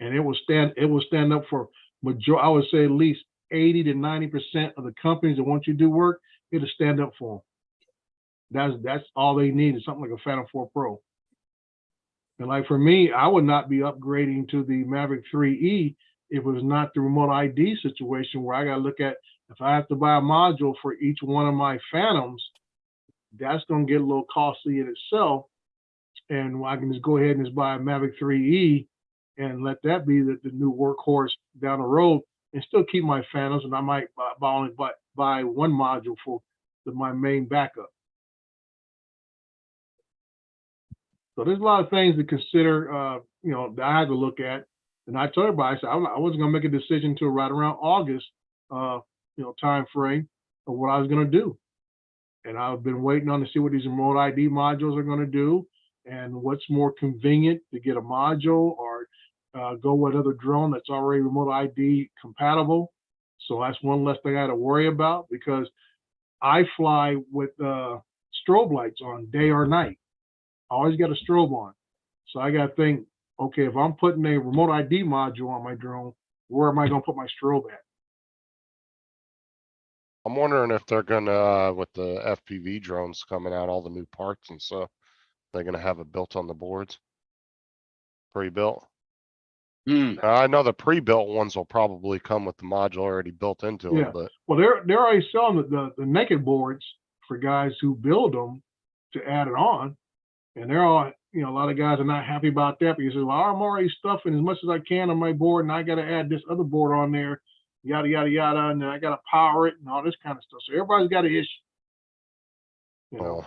and it will stand up for I would say at least 80 to 90% of the companies that want you to do work. It'll stand up for them. That's all they need is something like a Phantom 4 Pro. And like for me, I would not be upgrading to the Mavic 3E if it was not the remote ID situation where I got to look at, if I have to buy a module for each one of my Phantoms, that's going to get a little costly in itself. And I can just go ahead and just buy a Mavic 3E and let that be the new workhorse down the road, and still keep my Phantoms. And I might buy one module for my main backup. So there's a lot of things to consider, that I had to look at. And I told everybody, I said, I wasn't going to make a decision until right around August, time frame of what I was going to do. And I've been waiting on to see what these remote ID modules are going to do, and what's more convenient to get a module or go with another drone that's already remote ID compatible. So that's one less thing I had to worry about, because I fly with strobe lights on day or night. I always got a strobe on. So I got to think, okay, if I'm putting a remote ID module on my drone, where am I going to put my strobe at? I'm wondering if they're gonna, with the FPV drones coming out, all the new parts and stuff, they're gonna have it built on the boards, pre-built. Mm. I know the pre-built ones will probably come with the module already built into Yeah. them, but Well, they're already selling the naked boards for guys who build them to add it on. And they're all, a lot of guys are not happy about that, because well, I'm already stuffing as much as I can on my board, and I got to add this other board on there, yada, yada, yada, and then I got to power it and all this kind of stuff. So everybody's got an issue. well,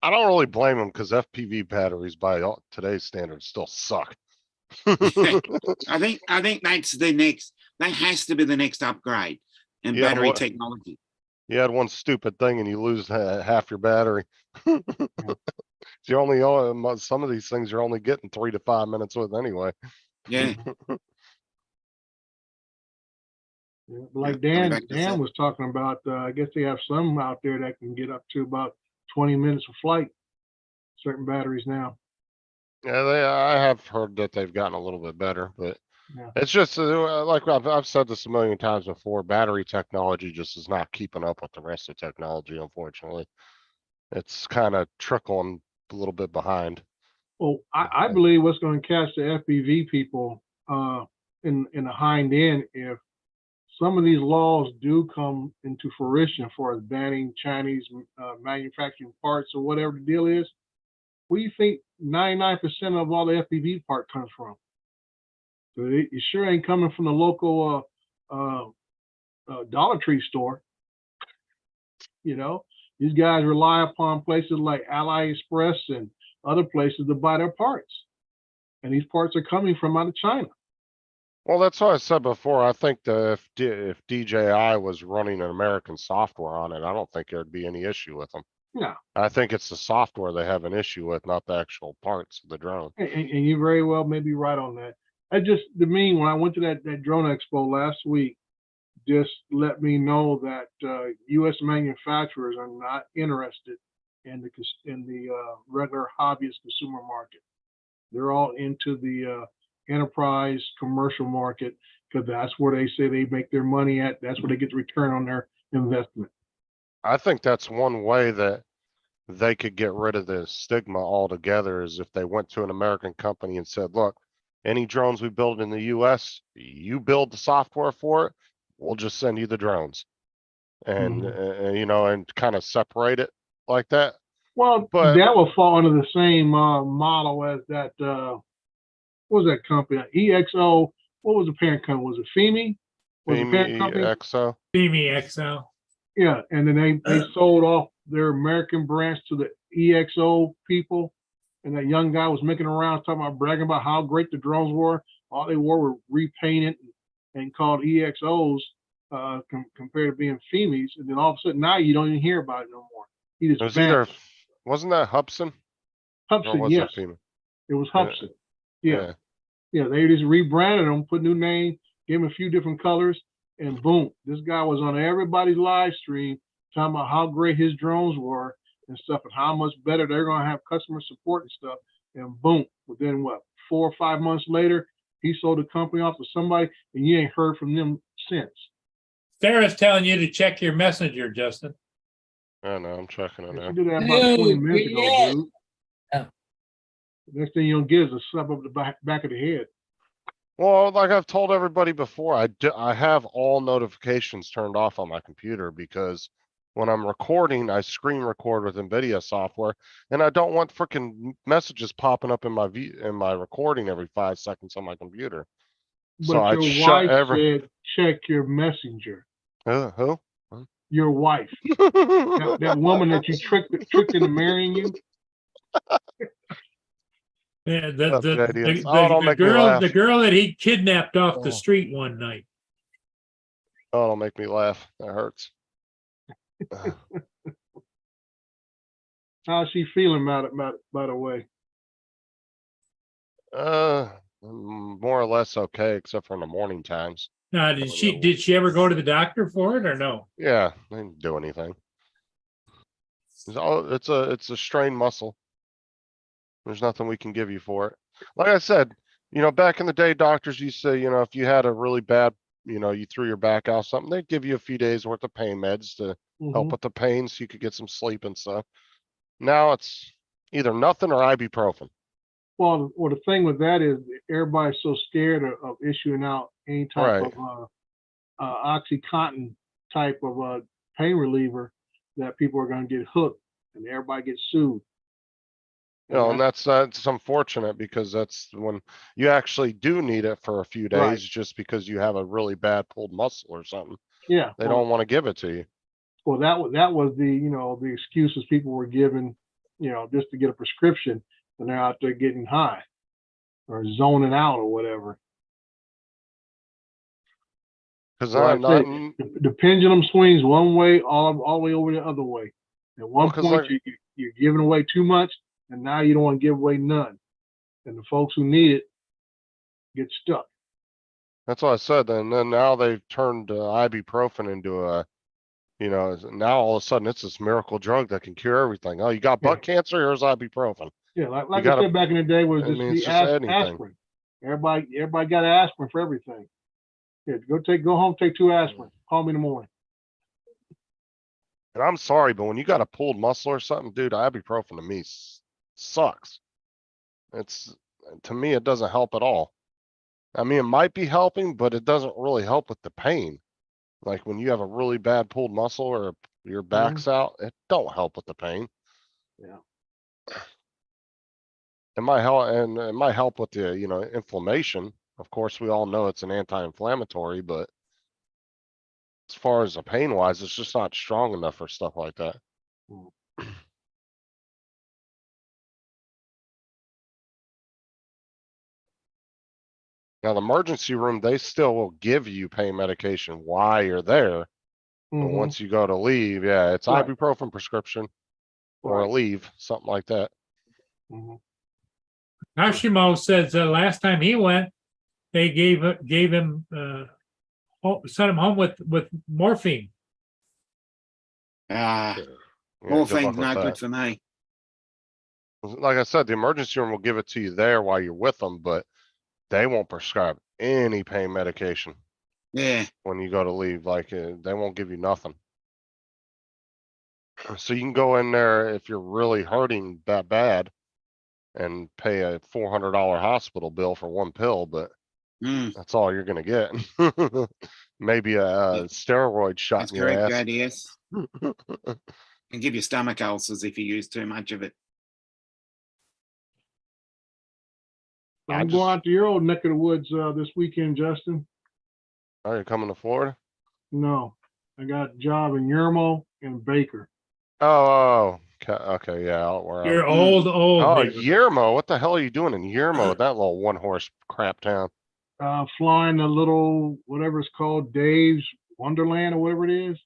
I don't really blame them, because FPV batteries by today's standards still suck. I think that's the next. That has to be the next upgrade in Yeah, battery what- technology. You had one stupid thing and you lose half your battery. You only some of these things you're only getting 3 to 5 minutes with anyway. Yeah. Yeah, like Yeah, Dan back to that. was talking about, I guess they have some out there that can get up to about 20 minutes of flight, certain batteries now. Yeah, I have heard that they've gotten a little bit better, but Yeah. it's just like I've said this a million times before, battery technology just is not keeping up with the rest of technology, unfortunately. It's kind of trickling a little bit behind. Well, I believe what's going to catch the FPV people in the hind end, if some of these laws do come into fruition for banning Chinese manufacturing parts or whatever the deal is, where do you think 99% of all the FPV part comes from? So it sure ain't coming from the local Dollar Tree store. You know, these guys rely upon places like AliExpress and other places to buy their parts. And these parts are coming from out of China. Well, that's what I said before. I think that if DJI was running an American software on it, I don't think there'd be any issue with them. No. I think it's the software they have an issue with, not the actual parts of the drone. And you very well may be right on that. I just, the mean, when I went to that drone expo last week, just let me know that U.S. manufacturers are not interested in the regular hobbyist consumer market. They're all into the enterprise commercial market because that's where they say they make their money at. That's where they get the return on their investment. I think that's one way that they could get rid of the stigma altogether is if they went to an American company and said, look, any drones we build in the US, you build the software for it, we'll just send you the drones. And, you know, and kind of separate it like that. Well, But- that will fall under the same model as that, what was that company? EXO, what was the parent company? Was it FEMI? Was the parent company? EXO. Beamy XL. Yeah, and then they sold off their American branch to the EXO people. And that young guy was making around talking about bragging about how great the drones were. All they were repainted and called EXOs compared to being FEMIs. And then all of a sudden now you don't even hear about it no more. He just It was either, vanished. wasn't that Hubson? Or Hubson, was yes, it FEMA? it was Yeah. Hubson. Yeah. Yeah, they just rebranded them, put new name, gave him a few different colors, and boom, this guy was on everybody's live stream talking about how great his drones were and stuff and how much better they're gonna have customer support and stuff. And boom, within what, 4 or 5 months later, he sold the company off to somebody and you ain't heard from them since. Sarah's telling you to check your messenger, Justin. I know, I'm checking it She out. did that about 20 Dude, minutes ago, yeah. dude. Yeah. Next thing you don't get is a slap up the back of the head. Well, like I've told everybody before, I have all notifications turned off on my computer because when I'm recording, I screen record with NVIDIA software, and I don't want freaking messages popping up in my recording every 5 seconds on my computer. So But I your shut wife said, check your messenger. who? Your wife, that woman that you tricked into marrying you. Yeah, idiots. Oh, don't make me laugh. the girl that he kidnapped off the Oh. street one night. Oh, don't make me laugh. That hurts. How's she feeling about it, by the way? More or less okay, except for in the morning times. Now, did she ever go to the doctor for it or no? Yeah, they didn't do anything. It's a strained muscle. There's nothing we can give you for it. Like I said, you know, back in the day, doctors used to say, you know, if you had a really bad, you know, you threw your back out something, they'd give you a few days worth of pain meds to help Mhm. with the pain so you could get some sleep and stuff. Now it's either nothing or ibuprofen. Well, the thing with that is everybody's so scared of issuing out any type Right. of OxyContin type of pain reliever that people are going to get hooked and everybody gets sued. You know, and that's unfortunate because that's when you actually do need it for a few days Right. just because you have a really bad pulled muscle or something. Yeah. They don't want to give it to you. Well, that was the, you know, the excuses people were given, you know, just to get a prescription, and they're out there getting high or zoning out or whatever. Because Well, I'm I not, say, the pendulum swings one way, all the way over the other way. At one Well, 'cause point, like- you're giving away too much, and now you don't want to give away none. And the folks who need it get stuck. that's what I said. And then now they've turned ibuprofen into a, you know, now all of a sudden it's this miracle drug that can cure everything. Oh, you got butt cancer? Here's ibuprofen. Yeah, like I gotta- said back in the day, was I just mean, the it's just anything. aspirin. Everybody got aspirin for everything. Yeah, go home, take 2 aspirin. Call me in the morning. And I'm sorry, but when you got a pulled muscle or something, dude, ibuprofen to me sucks. To me, it doesn't help at all. I mean, it might be helping, but it doesn't really help with the pain. Like when you have a really bad pulled muscle or your back's out, it don't help with the pain. Yeah. It might help, and it might help with the, you know, inflammation. Of course, we all know it's an anti-inflammatory, but as far as the pain wise, it's just not strong enough for stuff like that. Now, the emergency room, they still will give you pain medication while you're there. But Mhm. once you go to leave, yeah, it's Right. ibuprofen prescription or a Right. leave, something like that. Mhm. Hashimo says last time he went, they gave him sent him home with morphine. Ah, Yeah, good morphine's luck no with good that. for me. Like I said, the emergency room will give it to you there while you're with them, but they won't prescribe any pain medication Yeah, when you go to leave. Like they won't give you nothing. So you can go in there if you're really hurting that bad and pay a $400 hospital bill for one pill, but mm, that's all you're gonna get. Maybe a steroid shot that's in your correct, ass. Jad, yes. Can give you stomach ulcers if you use too much of it. I I'm just- going out to your old neck of the woods this weekend, Justin. Are you coming to Florida? No, I got a job in Yermo and Baker. Oh, okay, yeah. Where You're I'm- old. Oh, neighborhood. Yermo. What the hell are you doing in Yermo, that little one horse crap town? Flying a little, whatever it's called, Dave's Wonderland or whatever it is.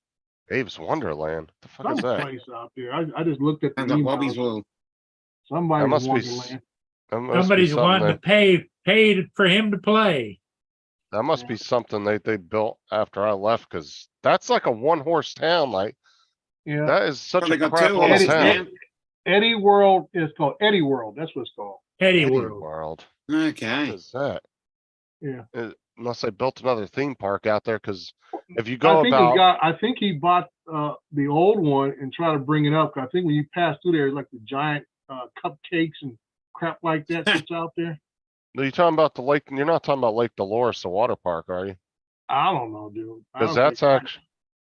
Dave's Wonderland. The fuck Some is that? place out there. I just looked at the Sounds like email. Bobby's World. That Somebody's must be. Wonderland. That must be Somebody's something wanting to pay for him to play. that must be something they built after I left, because that's like a one horse town. Like Yeah. that is such Well, they a got crap two little horses town. now. Eddie World is called Eddie World. That's what it's called. Eddie Eddie World. World. Okay. What is that? Yeah. Unless they built another theme park out there, because if you I go think about, I think he bought the old one and tried to bring it up. 'Cause I think when you pass through there, it's like the giant cupcakes and crap like that that's out there. are you talking about the lake? You're not talking about Lake Dolores, the water park, are you? I don't know, dude. Because that's actually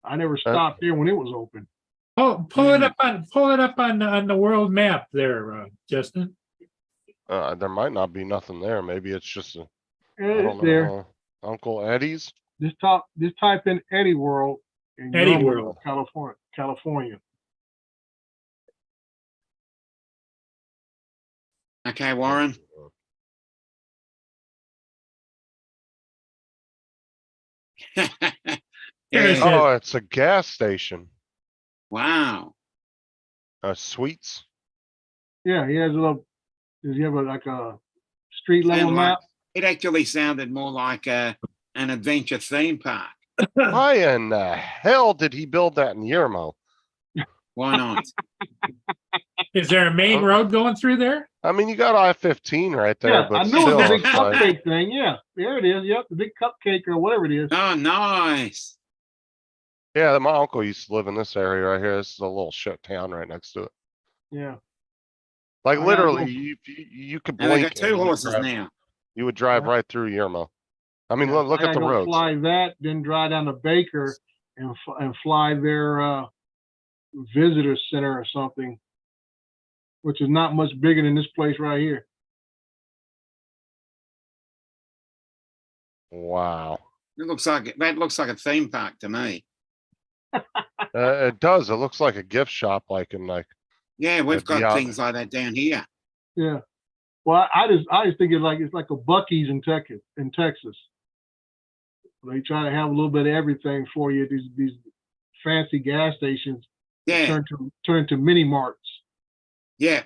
I never stopped there when it was open. Oh, pull it up on the world map there, Justin. there might not be nothing there. Maybe it's just a, I Yeah, don't it's there. know, Uncle Eddie's. Just type in Eddie World in Eddie Yermo, World. California. Okay, Warren. There it Yeah. is. Oh, it's a gas station. Wow. Sweets. Yeah, he has a little. Does he have like a street level Sounded like- map? It actually sounded more like an adventure theme park. Why in the hell did he build that in Yermo? Why not? Is there a main road going through there? I mean, you got I-15 right there, Yeah, but I knew it still, was the big it's like, cupcake thing. Yeah, there it is. Yep, the big cupcake or whatever it is. Oh, nice. yeah, my uncle used to live in this area right here. This is a little shit town right next to it. Yeah. Like I gotta literally, go. you could And they blink. got two horses now. You would drive Yeah. right through Yermo. I mean, Yeah, look I at the gotta go roads. Fly that, then drive down to Baker and fly their visitor center or something, which is not much bigger than this place right here. Wow. That looks like a theme park to me. It does. It looks like a gift shop, like in like. Yeah, we've That'd be got out. things like that down here. Yeah. Well, I just think it's like a Buc-ee's in Texas. They try to have a little bit of everything for you. These fancy gas stations Yeah, turn into mini marts. yeah.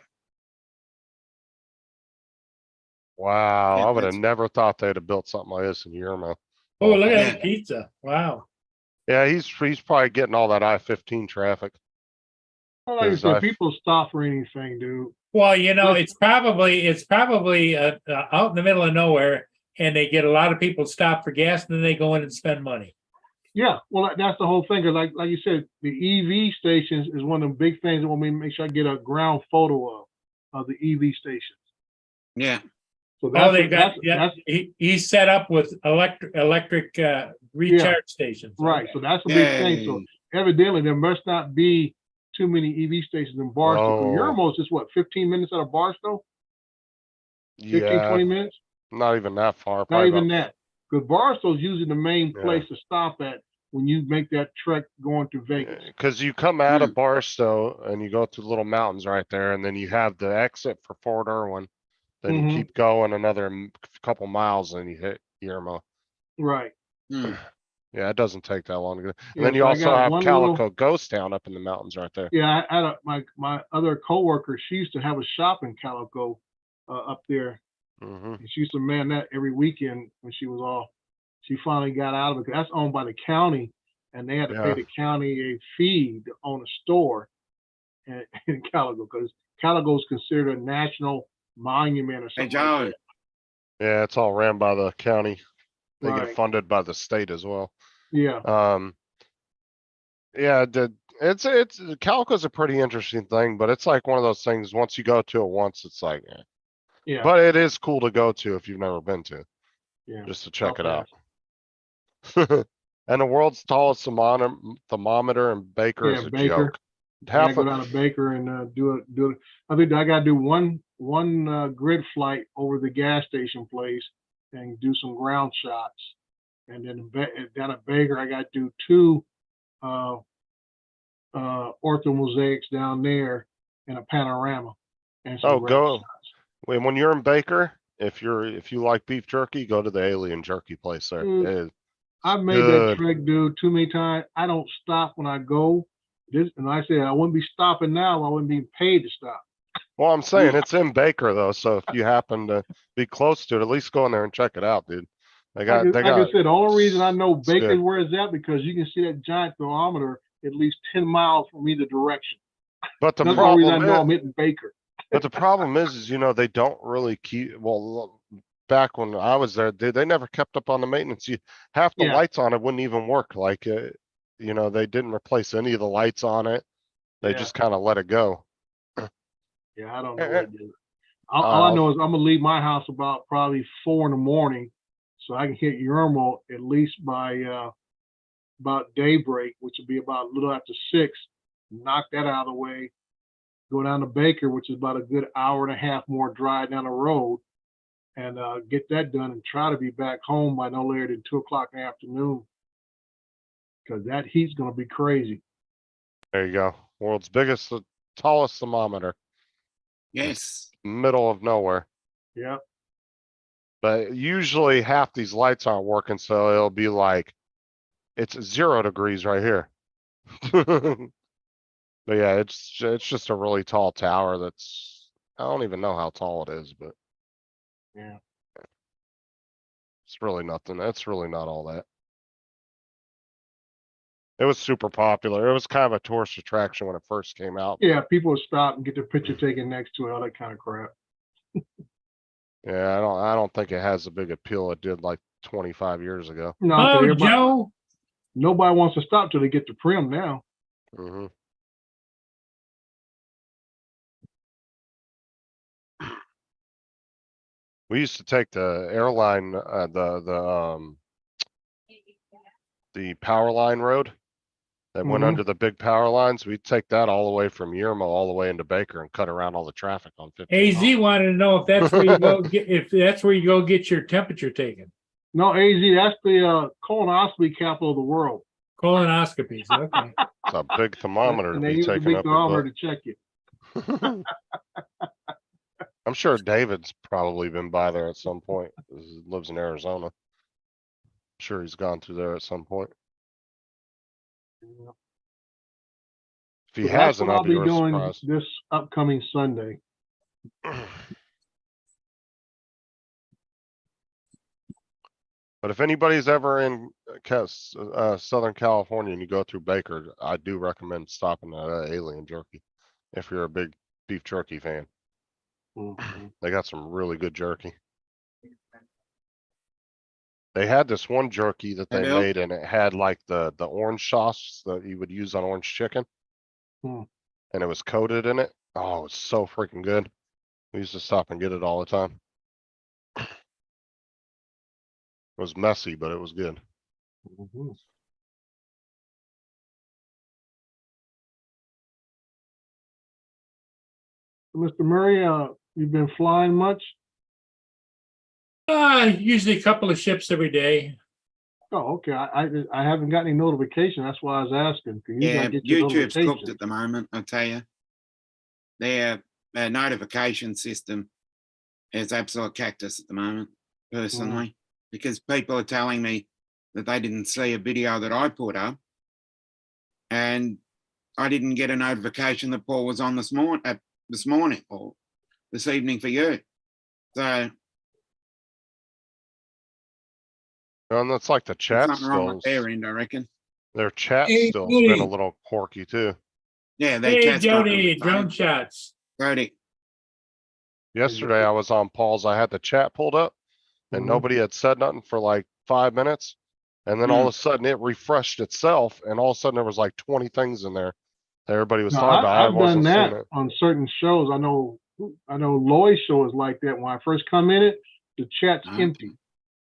Wow, Yeah, I would have that's- never thought they'd have built something like this in Yermo. Oh, look at Yeah. that pizza. Wow. Yeah, he's probably getting all that I-15 traffic. Well, like I Because said, I've- people stop for anything, dude. Well, it's probably out in the middle of nowhere, and they get a lot of people stop for gas, and then they go in and spend money. Yeah, well, that's the whole thing. 'Cause like you said, the EV stations is one of the big things that want me to make sure I get a ground photo of the EV stations. Yeah. So Oh, they that's, got, yeah, he's set up with electric recharge stations. right. So that's a big thing. So Yay. evidently there must not be too many EV stations in Barstow. Oh. You're almost just 15 minutes out of Barstow? 15, Yeah, 20 minutes? not even that far. Not Probably even about- that. Because Barstow's usually the main Yeah. place to stop at when you make that trek going to Vegas. Cause you come out of Barstow and you go through the little mountains right there, and then you have the exit for Fort Irwin. Then you Mhm. keep going another couple miles and you hit Yermo. Right. Yeah, it doesn't take that long to go. And Yeah, then you so I also got have one Calico Ghost Town up in the mountains right there. Yeah, I had my other coworker. She used to have a shop in Calico up there, Hmm. and she used to man that every weekend when she was off. She finally got out of it. 'Cause that's owned by the county, and they had to pay Yeah. the county a fee to own a store in Calico, because Calico is considered a national monument or Hey, something John. like Yeah, it's all ran by the county. They Right. get funded by the state as well. that. Yeah. Yeah, it's Calico's a pretty interesting thing, but it's like one of those things, once you go to it once, it's like, Yeah. but it is cool to go to if you've never been to, Yeah. just to check it Okay. out. And the world's tallest thermometer in Baker Yeah, is a Baker. joke. I gotta Half go of, down to Baker and do it. I think I gotta do one grid flight over the gas station place and do some ground shots, and then down at Baker I gotta do 2 orthomosaics down there and a panorama and some ground go. shots. When you're in Baker, if you like beef jerky, go to the Alien Jerky place there. Mm. It is I've made that good. trek, dude, too many times. I don't stop when I go. And I said I wouldn't be stopping now. I wouldn't be paid to stop. Well, I'm saying it's in Baker though, so if you happen to be close to it, at least go in there and check it out, dude. They got Like I said, the only reason I know it's Baker's good. where it's at because you can see that giant thermometer at least 10 miles from either direction. But the That's the only reason I problem know is, I'm hitting Baker. but the problem is, they don't really keep, well, back when I was there, they never kept up on the maintenance. Half the Yeah. lights on it wouldn't even work. Like, they didn't replace any of the lights on it. They Yeah. just kind of let it go. Yeah, I don't know what it is. All I know is I'm gonna leave my house about probably 4 in the morning, so I can hit Yermo at least by about daybreak, which will be about a little after 6. Knock that out of the way. Go down to Baker, which is about a good hour and a half more drive down the road, and get that done and try to be back home by no later than 2 o'clock in the afternoon, because that heat's gonna be crazy. There you go. World's biggest, tallest thermometer, Yes. middle of nowhere. Yeah. But usually half these lights aren't working, so it'll be like, it's 0 degrees right here. But yeah, it's just a really tall tower that's, I don't even know how tall it is, but Yeah. it's really nothing. That's really not all that. It was super popular. It was kind of a tourist attraction when it first came out. Yeah, people would stop and get their picture taken next to it, all that kind of crap. Yeah, I don't think it has the big appeal it did like 25 years ago. No, 'cause Oh, everybody- Joe, nobody wants to stop till they get to Prim now. Hmm. We used to take the airline, the power line road that went Mhm. under the big power lines. We'd take that all the way from Yermo all the way into Baker and cut around all the traffic on 15. AZ wanted to know if that's where you go get, if that's where you go get your temperature taken. No, AZ, that's the colonoscopy capital of the world. Colonoscopies. Okay. It's a big thermometer to And they be use the taken big up your thermometer to check you. butt. I'm sure David's probably been by there at some point. He lives in Arizona. I'm sure he's gone through there at some point. Yeah. If he So that's hasn't, what I'll I'll be be real doing surprised. this upcoming Sunday. But if anybody's ever in Southern California and you go through Baker, I do recommend stopping at Alien Jerky if you're a big beef jerky fan. Mhm. They got some really good jerky. They had this one jerky that they Bill? made and it had like the orange sauce that you would use on orange chicken. Hmm. And it was coated in it. Oh, it's so freaking good. We used to stop and get it all the time. It was messy, but it was good. Mhm. Mr. Murray, you've been flying much? Usually a couple of ships every day. Oh, okay. I haven't got any notification. That's why I was asking. Can you Yeah, guys get your YouTube's cooked notifications? at the moment, I tell you. Their notification system is absolute cactus at the moment, personally, because people are telling me that they didn't see a video that I put up, and I didn't get a notification that Paul was on this morning or this evening for you. So And that's like the there's chat something wrong with still, their end, I reckon. their chat Hey, still's been a Jody. little quirky too. Yeah, they Hey, cast Jody, drone shots. Jody. Yesterday I was on Paul's, I had the chat pulled up and Mhm. nobody had said nothing for like 5 minutes. And then all of a sudden it refreshed itself and all of a sudden there was like 20 things in there that everybody was No, talking about. I I've done wasn't seeing that it. on certain shows. I know Lloyd's show is like that. When I first come in it, the chat's Okay. empty.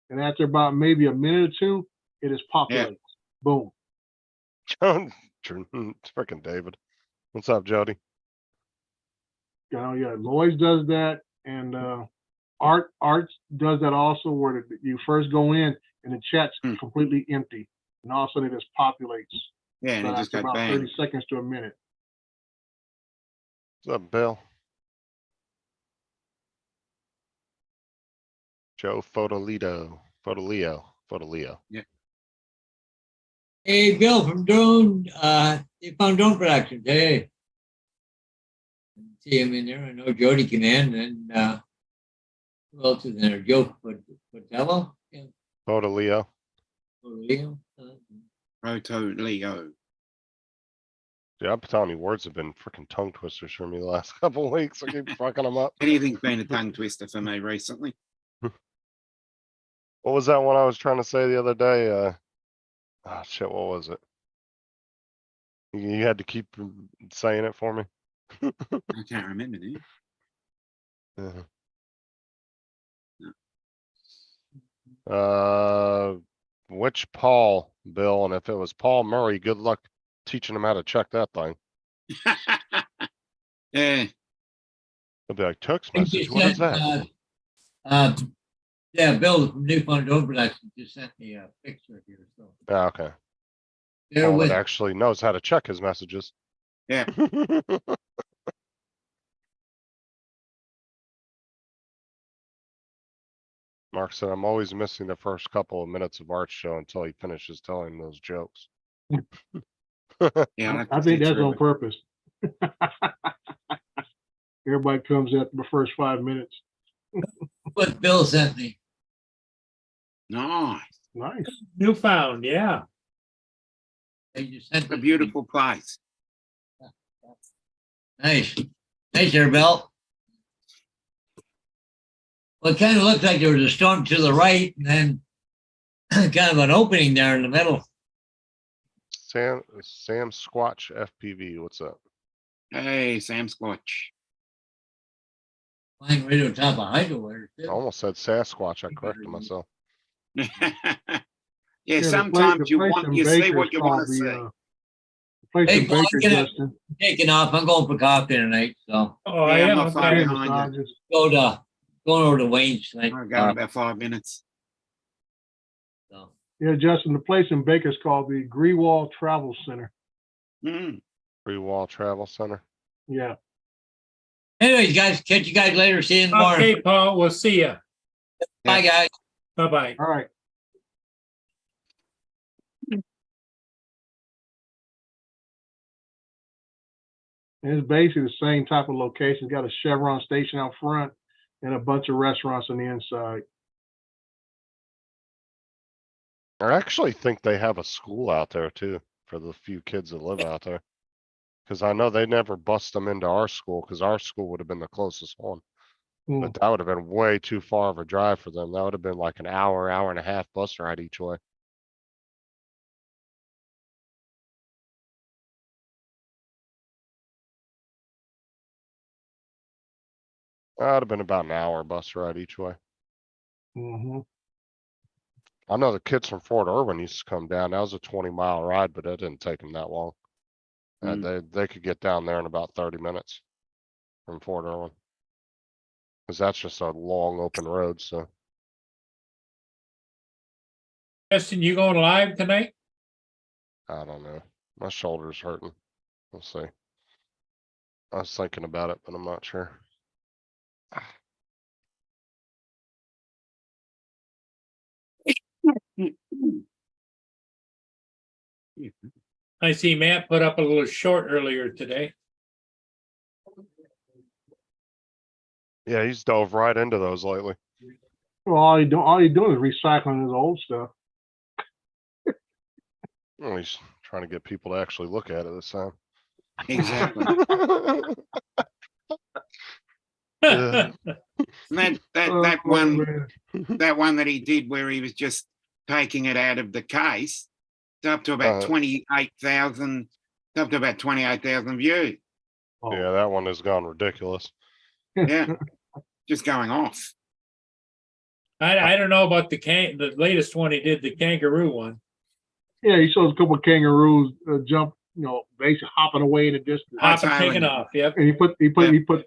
And after about maybe a minute or two, it is populates. Boom. Freaking David. What's up, Jody? You know, yeah, Lloyd's does that, and Arts does that also, where you first go in and the chat's completely empty, and all of a sudden it just populates. Yeah, and So it just after got about banged. 30 seconds to a minute. What's up, Bill? Joe Fotolito. Hey, Bill from Drone Productions. Hey. See him in there. I know Jody came in, and who else is in there? Joe Patello? Yeah. Fotolio. Leo. Proto Leo. Yeah, I'm telling you, words have been freaking tongue twisters for me the last couple of weeks. I keep fucking them up. Anything's been a tongue twister for me recently. What was that one I was trying to say the other day? Oh shit, what was it? You had to keep saying it for me. I can't remember now. Which Paul, Bill? And if it was Paul Murray, good luck teaching him how to check that thing. Yeah. He'll be like, text message. What is that? Yeah, Bill from Newfound Drone Productions just sent me a picture here. So Ah, okay. bear Paul with that actually knows how to check his messages. Yeah. Mark said, I'm always missing the first couple of minutes of Art's show until he finishes telling those jokes. Yeah, I think that's on purpose. Everybody comes after the first 5 minutes. what Bill sent me. Nice. Nice. Newfound, yeah. They just sent It's a it to me. beautiful place. Nice. Nice there, Bill. Well, it kind of looked like there was a storm to the right and then kind of an opening there in the middle. Sam Squatch FPV, what's up? Hey, Sam Squatch. Flying right on top of hydro wires, I too. almost said Sasquatch. I corrected myself. Yeah, the sometimes you place want in you see Baker's what you want to called see. the place Hey, in Paul, Baker, get up. Justin. Taking off. I'm going for coffee tonight, so Oh, Yeah, I'm yeah. not far Okay. Hey, behind you. massages. going over to Wayne's tonight. I'll go in about 5 minutes. So. Yeah, Justin, the place in Baker's called the Grewal Travel Center. Mm. Free Wall Travel Center. Yeah. Anyways, guys, catch you guys later. See you in the morning. Okay, Paul, we'll see you. Bye, guys. Bye-bye. All right. And it's basically the same type of location. It's got a Chevron station out front and a bunch of restaurants on the inside. I actually think they have a school out there too, for the few kids that live out there. Cause I know they never bust them into our school, cause our school would have been the closest one. Hmm. But that would have been way too far of a drive for them. That would have been like an hour and a half bus ride each way. That would have been about an hour bus ride each way. Mhm. I know the kids from Fort Irwin used to come down. That was a 20-mile ride, but that didn't take them that long. They could get down there in about 30 minutes from Fort Irwin. Cause that's just a long open road, so. Justin, you going live tonight? I don't know. My shoulder's hurting. We'll see. I was thinking about it, but I'm not sure. I see Matt put up a little short earlier today. Yeah, he's dove right into those lately. Well, all you doing is recycling his old stuff. Well, he's trying to get people to actually look at it this time. Exactly. Yeah. That Oh, one man. that one that he did where he was just taking it out of the case, it's up to about 28,000, up to about 28,000 views. Oh, Yeah, that one has gone ridiculous. Yeah, just going off. I don't know about the latest one he did, the kangaroo one. Yeah, he shows a couple of kangaroos jump, basically hopping away in the distance. Hopping, Hightailing taking it. off. Yep. And he put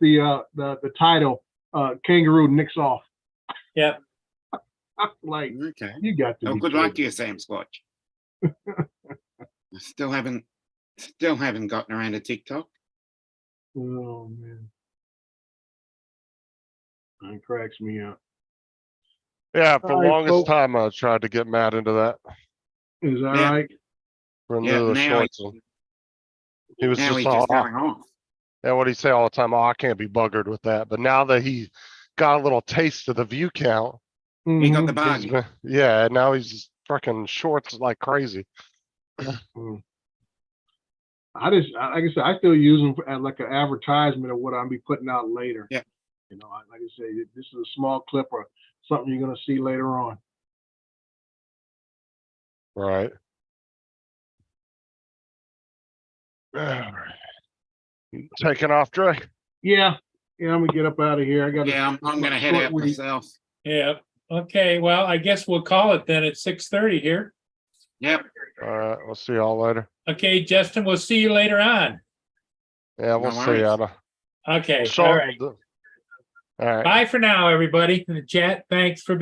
the title kangaroo nicks off. Yep. Like, Okay. you got to Well, be good luck to kidding. you, Sam Squatch. I still haven't gotten around to TikTok. Oh man. That cracks me up. Yeah, for the All right, longest folks. time, I tried to get Matt into that. Is that Yeah. right? From Yeah, the now shorts. He was Now just he's all, just going off. yeah, what he say all the time? Oh, I can't be buggered with that. But now that he got a little taste of the view count, He got the Mhm. he's bug. been, yeah, now he's just freaking shorts like crazy. Mm. Like I said, I still use them as like an advertisement of what I'll be putting out later. Yeah. Like I say, this is a small clip or something you're gonna see later on. Right. All right. You taking off, Dre? Yeah, I'm gonna get up out of here. I got Yeah, I'm gonna head out myself. Yep. Okay. Well, I guess we'll call it then at 6:30 here. Yep. All right, we'll see y'all later. Okay, Justin, we'll see you later on. Yeah, we'll No see worries. ya. Okay. So, All right. all right. Bye for now, everybody in the chat. Thanks for